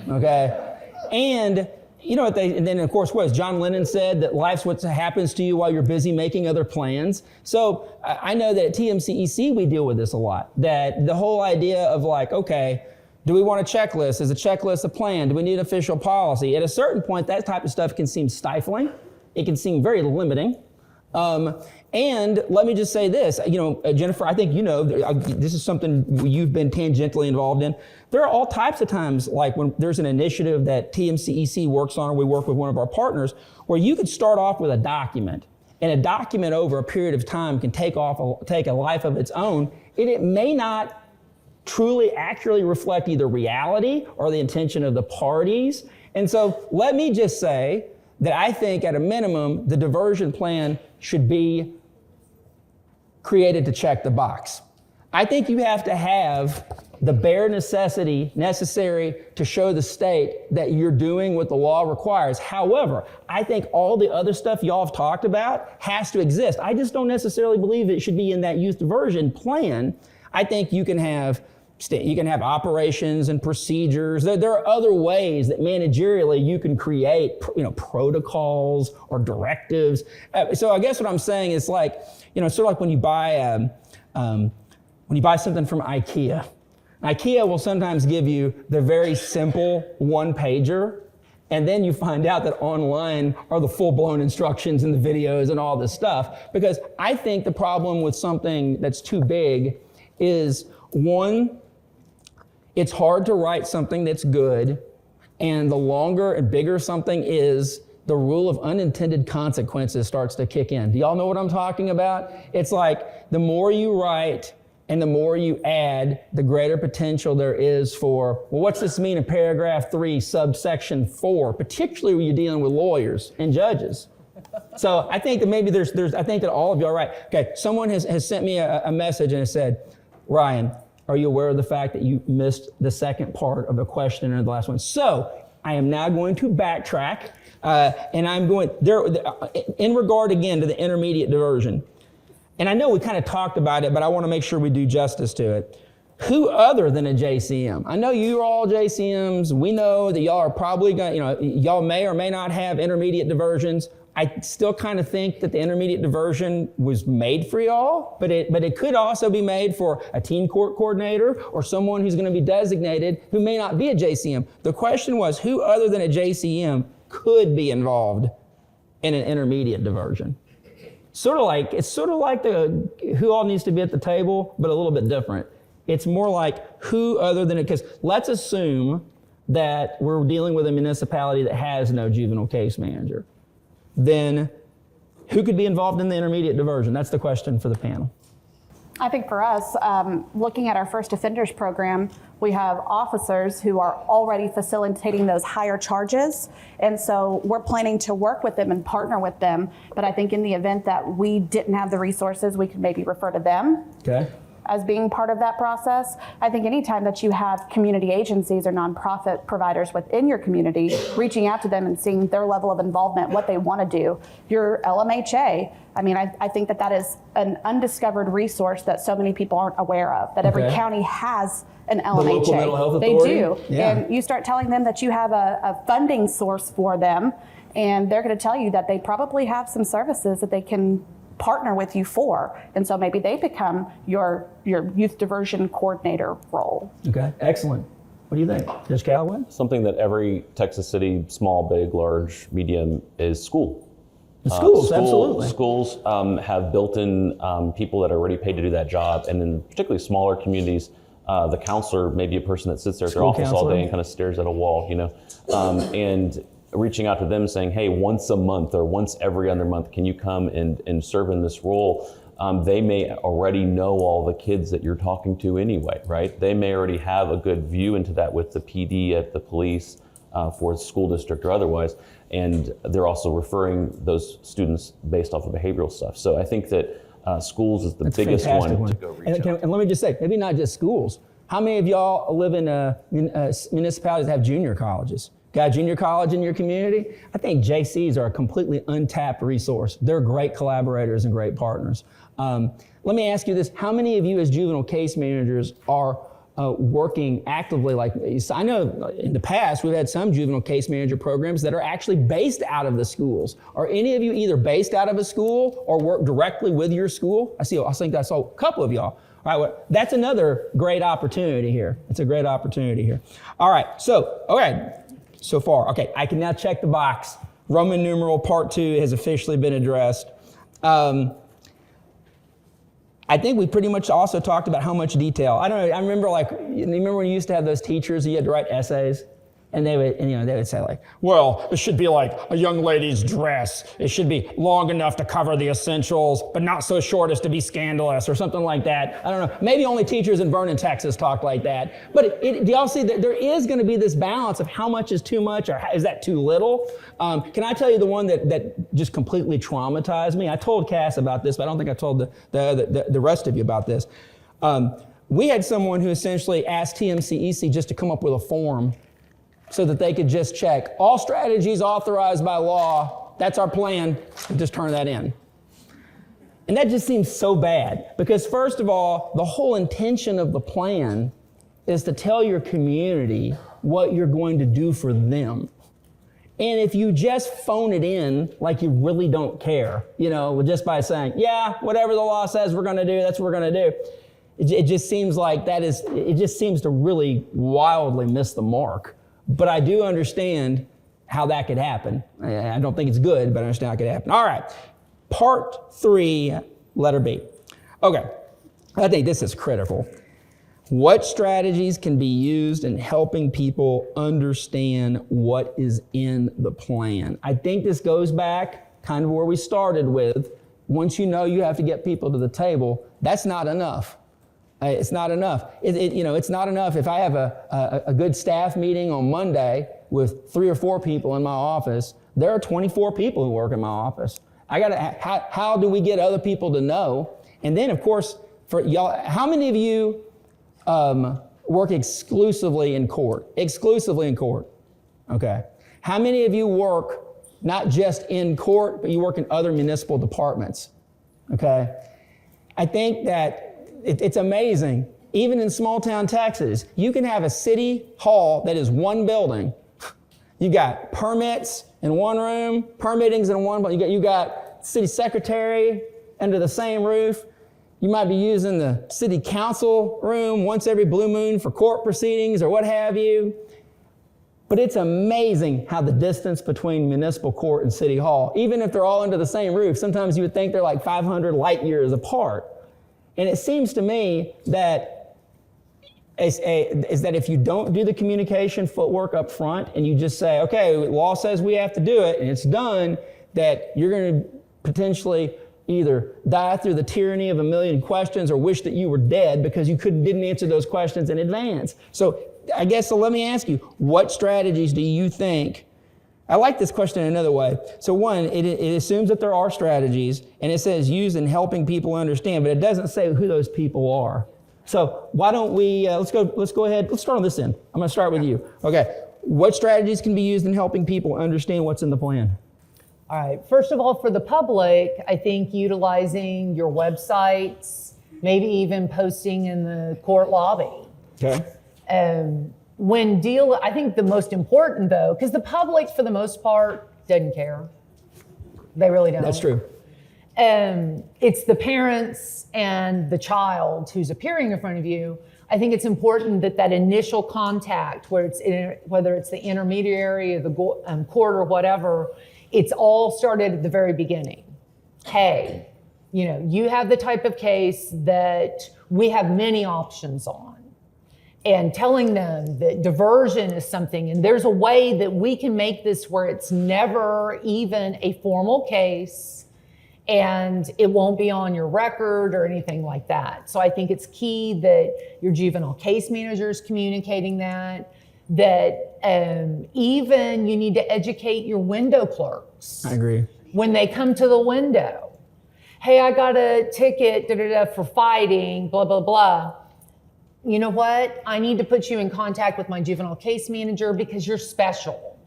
okay? And you know what and then of course, what John Lennon said, that life's what happens to you while you're busy making other plans. So I know that at TMCEC, we deal with this a lot, that the whole idea of like, okay, do we want a checklist? Is a checklist a plan? Do we need official policy? At a certain point, that type of stuff can seem stifling. It can seem very limiting. And let me just say this, you know, Jennifer, I think you know, this is something you've been tangentially involved in. There are all types of times, like when there's an initiative that TMCEC works on, or we work with one of our partners, where you could start off with a document, and a document over a period of time can take a life of its own, and it may not truly accurately reflect either reality or the intention of the parties. And so let me just say that I think at a minimum, the diversion plan should be created to check the box. I think you have to have the bare necessity necessary to show the state that you're doing what the law requires. However, I think all the other stuff y'all have talked about has to exist. I just don't necessarily believe it should be in that youth diversion plan. I think you can have operations and procedures. There are other ways that managerially you can create, you know, protocols or directives. So I guess what I'm saying is like, you know, sort of like when you buy something from IKEA. IKEA will sometimes give you the very simple one-pager, and then you find out that online are the full-blown instructions and the videos and all this stuff. Because I think the problem with something that's too big is, one, it's hard to write something that's good, and the longer and bigger something is, the rule of unintended consequences starts to kick in. Do y'all know what I'm talking about? It's like the more you write and the more you add, the greater potential there is for, well, what's this mean in paragraph 3, subsection 4, particularly when you're dealing with lawyers and judges. So I think that maybe I think that all of you are right. Okay, someone has sent me a message and has said, Ryan, are you aware of the fact that you missed the second part of the question in the last one? So I am now going to backtrack, and I'm going, in regard again to the intermediate diversion, and I know we kind of talked about it, but I want to make sure we do justice to it. Who other than a JCM? I know you're all JCMs. We know that y'all are probably going to, you know, y'all may or may not have intermediate diversions. I still kind of think that the intermediate diversion was made for y'all, but it could also be made for a teen court coordinator or someone who's going to be designated who may not be a JCM. The question was, who other than a JCM could be involved in an intermediate diversion? It's sort of like the who all needs to be at the table, but a little bit different. It's more like who other than it, because let's assume that we're dealing with a municipality that has no juvenile case manager. Then who could be involved in the intermediate diversion? That's the question for the panel. I think for us, looking at our first offenders program, we have officers who are already facilitating those higher charges. And so we're planning to work with them and partner with them. But I think in the event that we didn't have the resources, we could maybe refer to them. Okay. As being part of that process. I think anytime that you have community agencies or nonprofit providers within your community, reaching out to them and seeing their level of involvement, what they want to do. Your LMHA, I mean, I think that is an undiscovered resource that so many people aren't aware of, that every county has an LMHA. The local mental health authority? They do. Yeah. And you start telling them that you have a funding source for them, and they're going to tell you that they probably have some services that they can partner with you for. And so maybe they become your youth diversion coordinator role. Okay, excellent. What do you think, Judge Callaway? Something that every Texas city, small, big, large, medium, is school. Schools, absolutely. Schools have built-in people that are already paid to do that job, and in particularly smaller communities, the counselor may be a person that sits there at their office all day and kind of stares at a wall, you know, and reaching out to them saying, hey, once a month or once every other month, can you come and serve in this role? They may already know all the kids that you're talking to anyway, right? They may already have a good view into that with the PD at the police for the school district or otherwise. And they're also referring those students based off of behavioral stuff. So I think that schools is the biggest one to go reach out. And let me just say, maybe not just schools. How many of y'all live in municipalities that have junior colleges? Got a junior college in your community? I think JCs are a completely untapped resource. They're great collaborators and great partners. Let me ask you this. How many of you as juvenile case managers are working actively. Like I know in the past we've had some juvenile case manager programs that are actually based out of the schools. Are any of you either based out of a school or work directly with your school? I think I saw a couple of y'all. All right, well, that's another great opportunity here. It's a great opportunity here. All right, so far. Okay, I can now check the box. Roman numeral part 2 has officially been addressed. I think we pretty much also talked about how much detail. I don't know, I remember remember when you used to have those teachers who you had to write essays? And they would say like, well, it should be like a young lady's dress. It should be long enough to cover the essentials, but not so short as to be scandalous or something like that. I don't know. Maybe only teachers in Vernon, Texas talked like that. But do y'all see that there is going to be this balance of how much is too much or is that too little? Can I tell you the one that just completely traumatized me? I told Cass about this, but I don't think I told the rest of you about this. We had someone who essentially asked TMCEC just to come up with a form so that they could just check all strategies authorized by law. That's our plan, and just turn that in. And that just seems so bad because first of all, the whole intention of the plan is to tell your community what you're going to do for them. And if you just phone it in like you really don't care, just by saying, yeah, whatever the law says we're gonna do, that's what we're gonna do. It just seems like it just seems to really wildly miss the mark. But I do understand how that could happen. I don't think it's good, but I understand how it could happen. All right, part 3, letter B. Okay, I think this is critical. What strategies can be used in helping people understand what is in the plan? I think this goes back kind of where we started with, once you know you have to get people to the table, that's not enough. It's not enough. It's not enough if I have a good staff meeting on Monday with 3 or 4 people in my office. There are 24 people who work in my office. How do we get other people to know? And then, of course, for y'all, how many of you work exclusively in court? Exclusively in court. Okay. How many of you work not just in court, but you work in other municipal departments? Okay. I think that it's amazing. Even in small town Texas, you can have a city hall that is one building. You got permits in one room, permitting's in one, but you got city secretary under the same roof. You might be using the city council room once every blue moon for court proceedings or what have you. But it's amazing how the distance between municipal court and city hall, even if they're all under the same roof, sometimes you would think they're like 500 light years apart. And it seems to me that if you don't do the communication footwork up front and you just say, okay, law says we have to do it and it's done, that you're going to potentially either die through the tyranny of a million questions or wish that you were dead because you didn't answer those questions in advance. So let me ask you, what strategies do you think? I like this question another way. So one, it assumes that there are strategies, and it says used in helping people understand, but it doesn't say who those people are. So why don't we, let's go ahead, let's start on this end. I'm gonna start with you. Okay, what strategies can be used in helping people understand what's in the plan? All right, first of all, for the public, I think utilizing your websites, maybe even posting in the court lobby. Okay. I think the most important though, because the public for the most part doesn't care. They really don't. That's true. It's the parents and the child who's appearing in front of you. I think it's important that initial contact, whether it's the intermediary or the court or whatever, it's all started at the very beginning. Hey, you have the type of case that we have many options on. And telling them that diversion is something, and there's a way that we can make this where it's never even a formal case and it won't be on your record or anything like that. So I think it's key that your juvenile case manager is communicating that even you need to educate your window clerks. I agree. When they come to the window, hey, I got a ticket for fighting, blah, blah, blah. You know what? I need to put you in contact with my juvenile case manager because you're special.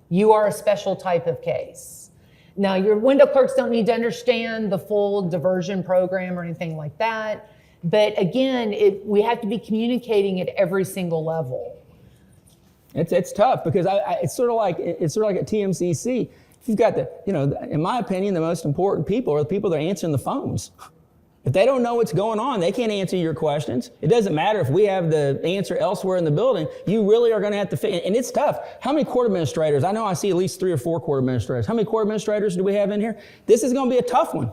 You are a special type of case. Now, your window clerks don't need to understand the full diversion program or anything like that. But again, we have to be communicating at every single level. It's tough because it's sort of like at TMCEC. If you've got in my opinion, the most important people are the people that are answering the phones. If they don't know what's going on, they can't answer your questions. It doesn't matter if we have the answer elsewhere in the building. You really are going to have to and it's tough. How many court administrators? I know I see at least 3 or 4 court administrators. How many court administrators do we have in here? This is going to be a tough one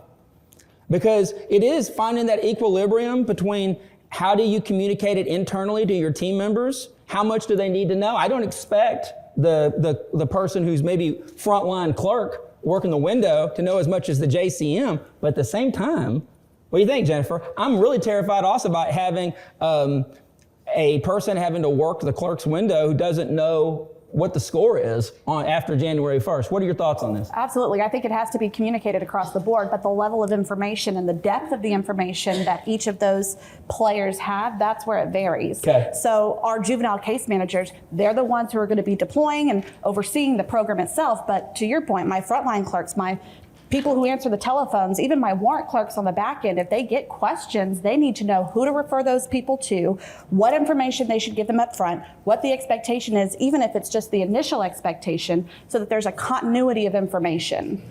because it is finding that equilibrium between how do you communicate it internally to your team members? How much do they need to know? I don't expect the person who's maybe frontline clerk working the window to know as much as the JCM, but at the same time, what do you think, Jennifer? I'm really terrified also about having a person having to work the clerk's window who doesn't know what the score is after January 1st. What are your thoughts on this? Absolutely. I think it has to be communicated across the board, but the level of information and the depth of the information that each of those players have, that's where it varies. Okay. So our juvenile case managers, they're the ones who are going to be deploying and overseeing the program itself. But to your point, my frontline clerks, my people who answer the telephones, even my warrant clerks on the back end, if they get questions, they need to know who to refer those people to, what information they should give them up front, what the expectation is, even if it's just the initial expectation, so that there's a continuity of information.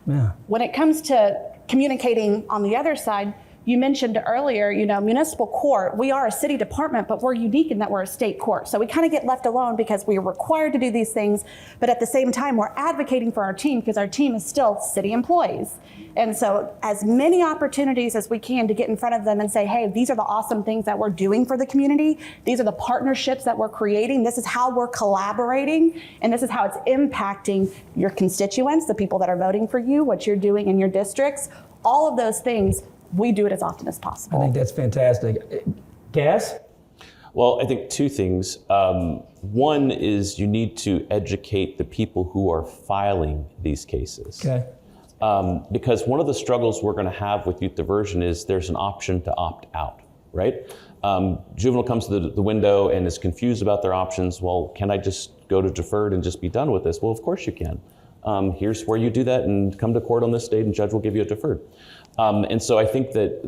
Yeah. When it comes to communicating on the other side, you mentioned earlier, municipal court, we are a city department, but we're unique in that we're a state court. So we kind of get left alone because we are required to do these things, but at the same time, we're advocating for our team because our team is still city employees. And so as many opportunities as we can to get in front of them and say, hey, these are the awesome things that we're doing for the community. These are the partnerships that we're creating. This is how we're collaborating. And this is how it's impacting your constituents, the people that are voting for you, what you're doing in your districts, all of those things. We do it as often as possible. I think that's fantastic. Cass? Well, I think 2 things. One is you need to educate the people who are filing these cases. Okay. Because one of the struggles we're going to have with youth diversion is there's an option to opt out, right? Juvenile comes to the window and is confused about their options. Well, can I just go to deferred and just be done with this? Well, of course you can. Here's where you do that and come to court on this date and judge will give you a deferred. And so I think that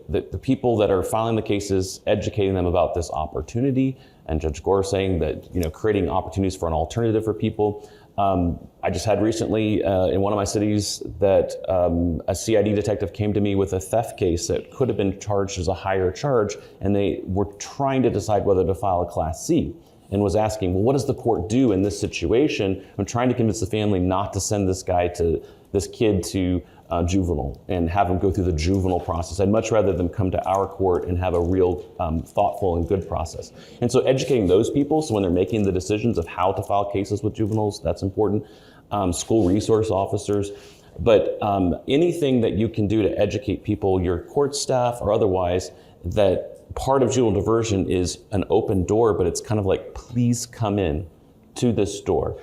the people that are filing the cases, educating them about this opportunity, and Judge Gore saying that creating opportunities for an alternative for people. I just had recently in one of my cities that a CID detective came to me with a theft case that could have been charged as a higher charge, and they were trying to decide whether to file a Class C. And was asking, well, what does the court do in this situation? I'm trying to convince the family not to send this kid to juvenile and have them go through the juvenile process. I'd much rather them come to our court and have a real thoughtful and good process. And so educating those people, so when they're making the decisions of how to file cases with juveniles, that's important. School resource officers. But anything that you can do to educate people, your court staff or otherwise, that part of juvenile diversion is an open door, but it's kind of like, please come in to this door,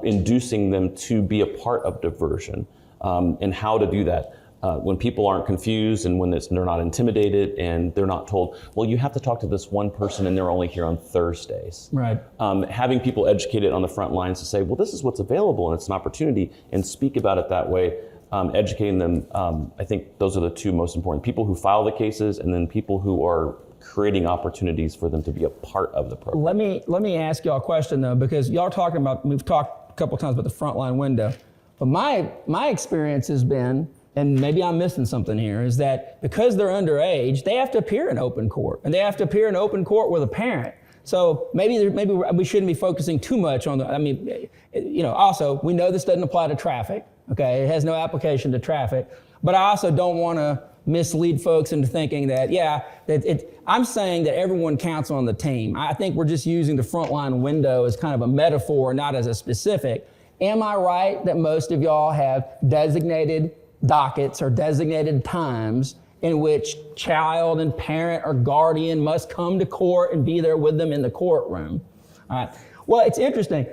inducing them to be a part of diversion, and how to do that. When people aren't confused and when they're not intimidated and they're not told, well, you have to talk to this one person and they're only here on Thursdays. Right. Having people educated on the front lines to say, well, this is what's available and it's an opportunity, and speak about it that way. Educating them, I think those are the 2 most important. People who file the cases, and then people who are creating opportunities for them to be a part of the program. Let me ask y'all a question though, because y'all talking about, we've talked a couple of times about the frontline window, but my experience has been, and maybe I'm missing something here, is that because they're underage, they have to appear in open court, and they have to appear in open court with a parent. So maybe we shouldn't be focusing too much on also, we know this doesn't apply to traffic, okay? It has no application to traffic, but I also don't want to mislead folks into thinking that, I'm saying that everyone counts on the team. I think we're just using the frontline window as kind of a metaphor, not as a specific. Am I right that most of y'all have designated dockets or designated times in which child and parent or guardian must come to court and be there with them in the courtroom? All right. Well, it's interesting.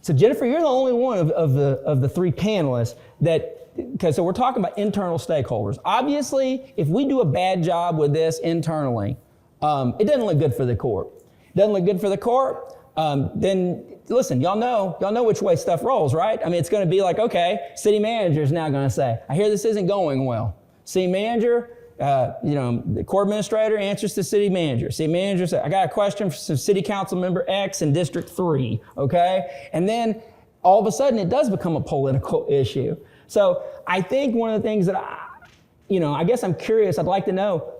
So Jennifer, you're the only one of the 3 panelists that, so we're talking about internal stakeholders. Obviously, if we do a bad job with this internally, it doesn't look good for the court. Doesn't look good for the court, then listen, y'all know which way stuff rolls, right? I mean, it's going to be like, okay, city manager is now going to say, I hear this isn't going well. City manager, the court administrator answers to city manager. City manager says, I got a question for city council member X in District 3, okay? And then all of a sudden it does become a political issue. So I think one of the things that I guess I'm curious, I'd like to know,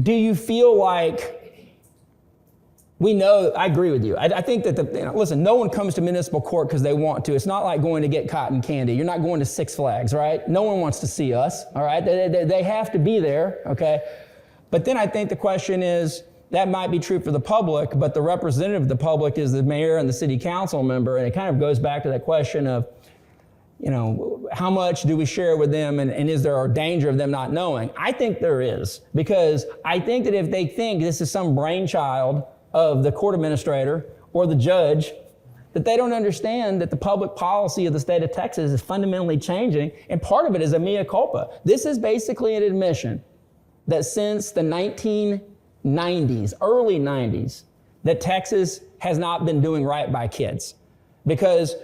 do you feel like, we know, I agree with you. I think that, listen, no one comes to municipal court because they want to. It's not like going to get cotton candy. You're not going to Six Flags, right? No one wants to see us, all right? They have to be there, okay? But then I think the question is, that might be true for the public, but the representative of the public is the mayor and the city council member, and it kind of goes back to that question of, how much do we share with them, and is there a danger of them not knowing? I think there is, because I think that if they think this is some brainchild of the court administrator or the judge, that they don't understand that the public policy of the state of Texas is fundamentally changing, and part of it is a mea culpa. This is basically an admission that since the 1990s, early 90s, that Texas has not been doing right by kids. Because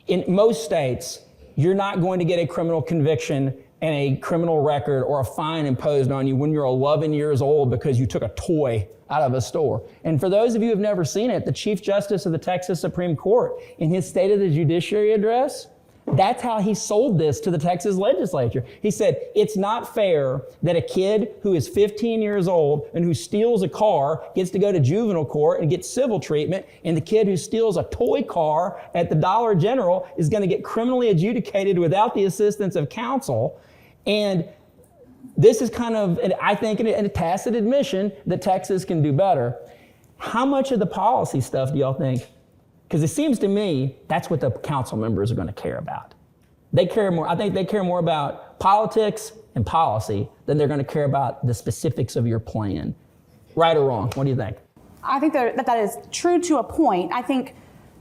in most states, you're not going to get a criminal conviction and a criminal record or a fine imposed on you when you're 11 years old because you took a toy out of a store. And for those of you who have never seen it, the Chief Justice of the Texas Supreme Court, in his State of the Judiciary address, that's how he sold this to the Texas legislature. He said, it's not fair that a kid who is 15 years old and who steals a car gets to go to juvenile court and get civil treatment, and the kid who steals a toy car at the Dollar General is going to get criminally adjudicated without the assistance of counsel. And this is kind of, I think, a tacit admission that Texas can do better. How much of the policy stuff do y'all think? Because it seems to me that's what the council members are going to care about. They care more. I think they care more about politics and policy than they're going to care about the specifics of your plan. Right or wrong? What do you think? I think that is true to a point. I think,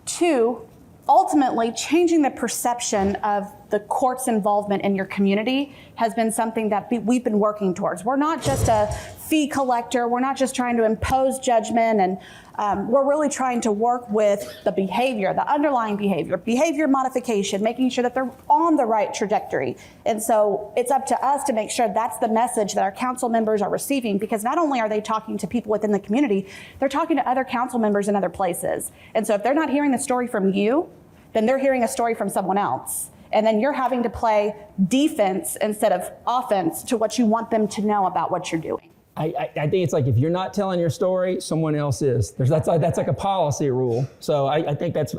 too, ultimately, changing the perception of the court's involvement in your community has been something that we've been working towards. We're not just a fee collector. We're not just trying to impose judgment, and we're really trying to work with the behavior, the underlying behavior modification, making sure that they're on the right trajectory. And so it's up to us to make sure that's the message that our council members are receiving, because not only are they talking to people within the community, they're talking to other council members in other places. And so if they're not hearing the story from you, then they're hearing a story from someone else. And then you're having to play defense instead of offense to what you want them to know about what you're doing. I think it's like, if you're not telling your story, someone else is. That's like a policy rule. So I think that's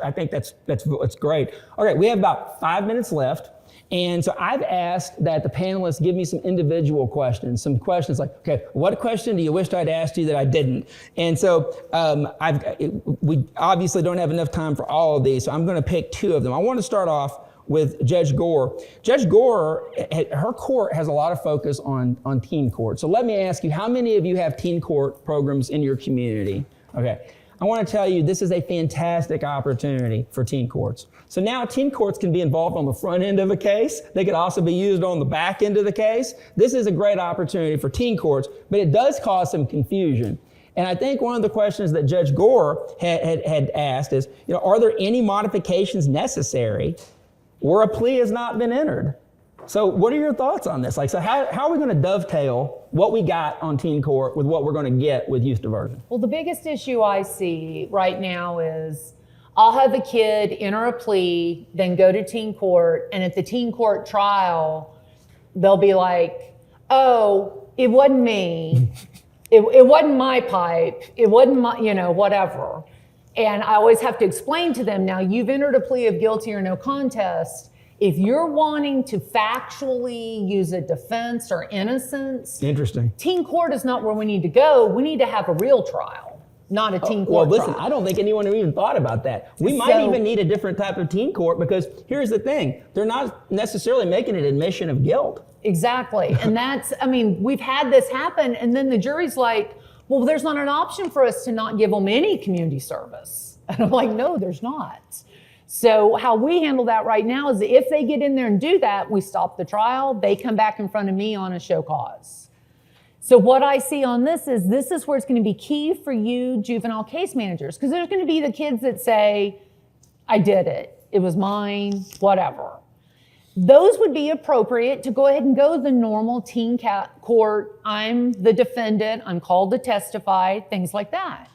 great. Okay, we have about 5 minutes left. And so I've asked that the panelists give me some individual questions, some questions like, okay, what question do you wish I'd asked you that I didn't? And so we obviously don't have enough time for all of these, so I'm going to pick two of them. I want to start off with Judge Gore. Judge Gore, her court has a lot of focus on teen court. So let me ask you, how many of you have teen court programs in your community? Okay. I want to tell you, this is a fantastic opportunity for teen courts. So now teen courts can be involved on the front end of a case. They could also be used on the back end of the case. This is a great opportunity for teen courts, but it does cause some confusion. And I think one of the questions that Judge Gore had asked is, are there any modifications necessary where a plea has not been entered? So what are your thoughts on this? So how are we going to dovetail what we got on teen court with what we're going to get with youth diversion? Well, the biggest issue I see right now is I'll have a kid enter a plea, then go to teen court, and at the teen court trial, they'll be like, oh, it wasn't me. It wasn't my pipe. It wasn't my, whatever. And I always have to explain to them, now you've entered a plea of guilty or no contest. If you're wanting to factually use a defense or innocence, interesting. Teen court is not where we need to go. We need to have a real trial, not a teen court Well, listen, trial. I don't think anyone even thought about that. We might even need a different type of teen court, because here's the thing. They're not necessarily making an admission of guilt. Exactly. And we've had this happen, and then the jury's like, well, there's not an option for us to not give them any community service. And I'm like, no, there's not. So how we handle that right now is if they get in there and do that, we stop the trial, they come back in front of me on a show cause. So what I see on this is where it's going to be key for you juvenile case managers, because there's going to be the kids that say, I did it, it was mine, whatever. those would be appropriate to go ahead and go the normal teen court. I'm the defendant, I'm called to testify, things like that.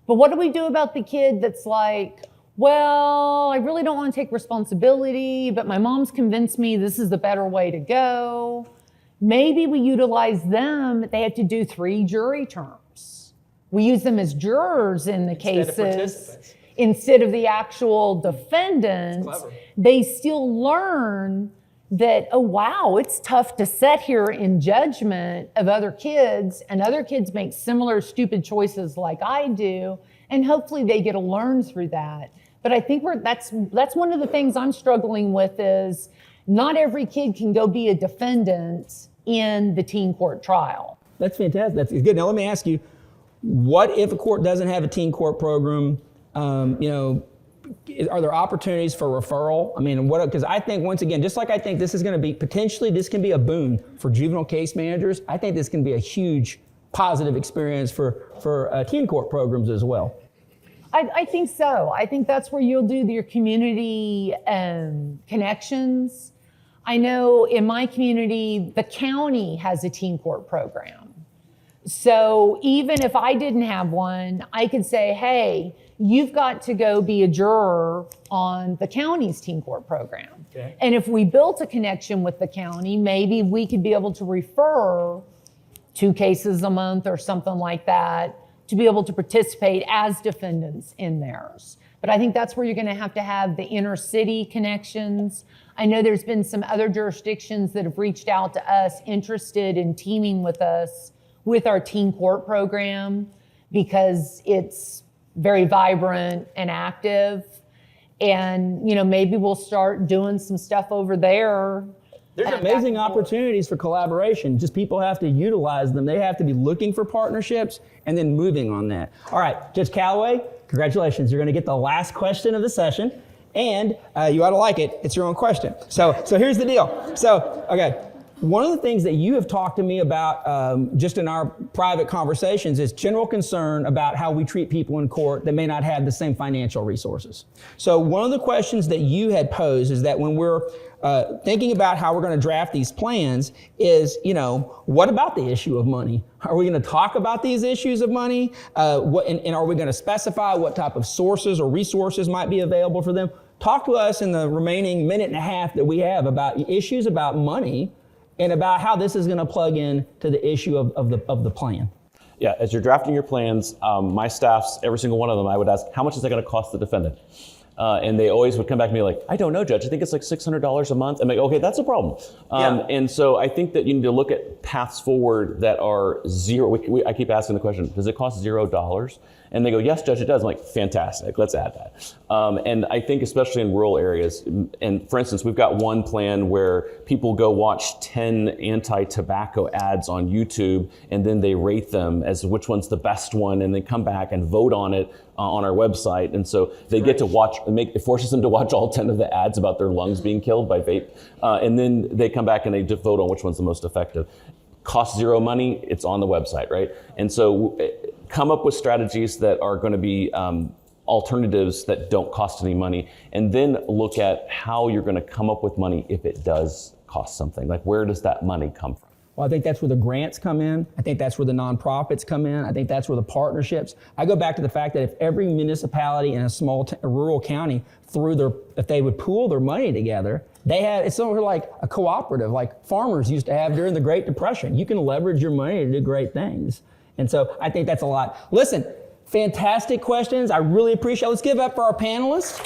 But what do we do about the kid that's like, well, I really don't want to take responsibility, but my mom's convinced me this is the better way to go. Maybe we utilize them. They have to do 3 jury terms. We use them as jurors in the cases instead of the actual defendants. They still learn that, oh, wow, it's tough to sit here in judgment of other kids, and other kids make similar stupid choices like I do, and hopefully they get to learn through that. But I think that's one of the things I'm struggling with is not every kid can go be a defendant in the teen court trial. That's fantastic. That's good. Now let me ask you, what if a court doesn't have a teen court program? Are there opportunities for referral? I mean, because I think, once again, just like I think this is going to be, potentially this can be a boon for juvenile case managers, I think this can be a huge positive experience for teen court programs as well. I think so. I think that's where you'll do your community connections. I know in my community, the county has a teen court program. So even if I didn't have one, I could say, hey, you've got to go be a juror on the county's teen court program. Okay. And if we built a connection with the county, maybe we could be able to refer 2 cases a month or something like that to be able to participate as defendants in theirs. But I think that's where you're going to have the inner city connections. I know there's been some other jurisdictions that have reached out to us interested in teaming with us with our teen court program because it's very vibrant and active. And, maybe we'll start doing some stuff over there. There's amazing opportunities for collaboration. Just people have to utilize them. They have to be looking for partnerships and then moving on that. All right, Judge Callaway, congratulations. You're going to get the last question of the session. And you ought to like it. It's your own question. So here's the deal. Okay. One of the things that you have talked to me about just in our private conversations is general concern about how we treat people in court that may not have the same financial resources. So one of the questions that you had posed is that when we're thinking about how we're going to draft these plans is, what about the issue of money? Are we going to talk about these issues of money? And are we going to specify what type of sources or resources might be available for them? Talk to us in the remaining minute and a half that we have about issues about money and about how this is going to plug in to the issue of the plan. Yeah, as you're drafting your plans, my staffs, every single one of them, I would ask, how much is that going to cost the defendant? And they always would come back to me like, I don't know, Judge. I think it's like $600 a month. I'm like, okay, that's a problem. And so I think that you need to look at paths forward that are zero. I keep asking the question, does it cost $0? And they go, yes, Judge, it does. I'm like, fantastic, let's add that. And I think especially in rural areas, and for instance, we've got one plan where people go watch 10 anti-tobacco ads on YouTube, and then they rate them as which one's the best one, and they come back and vote on it on our website. And so they get to watch, it forces them to watch all 10 of the ads about their lungs being killed by vape. And then they come back and they vote on which one's the most effective. Costs zero money, it's on the website, right? And so come up with strategies that are going to be alternatives that don't cost any money, and then look at how you're going to come up with money if it does cost something. Like, where does that money come from? Well, I think that's where the grants come in. I think that's where the nonprofits come in. I think that's where the partnerships. I go back to the fact that if every municipality in a small rural county if they would pool their money together, it's sort of like a cooperative, like farmers used to have during the Great Depression. You can leverage your money to do great things. And so I think that's a lot. Listen, fantastic questions. I really appreciate it. Let's give up for our panelists.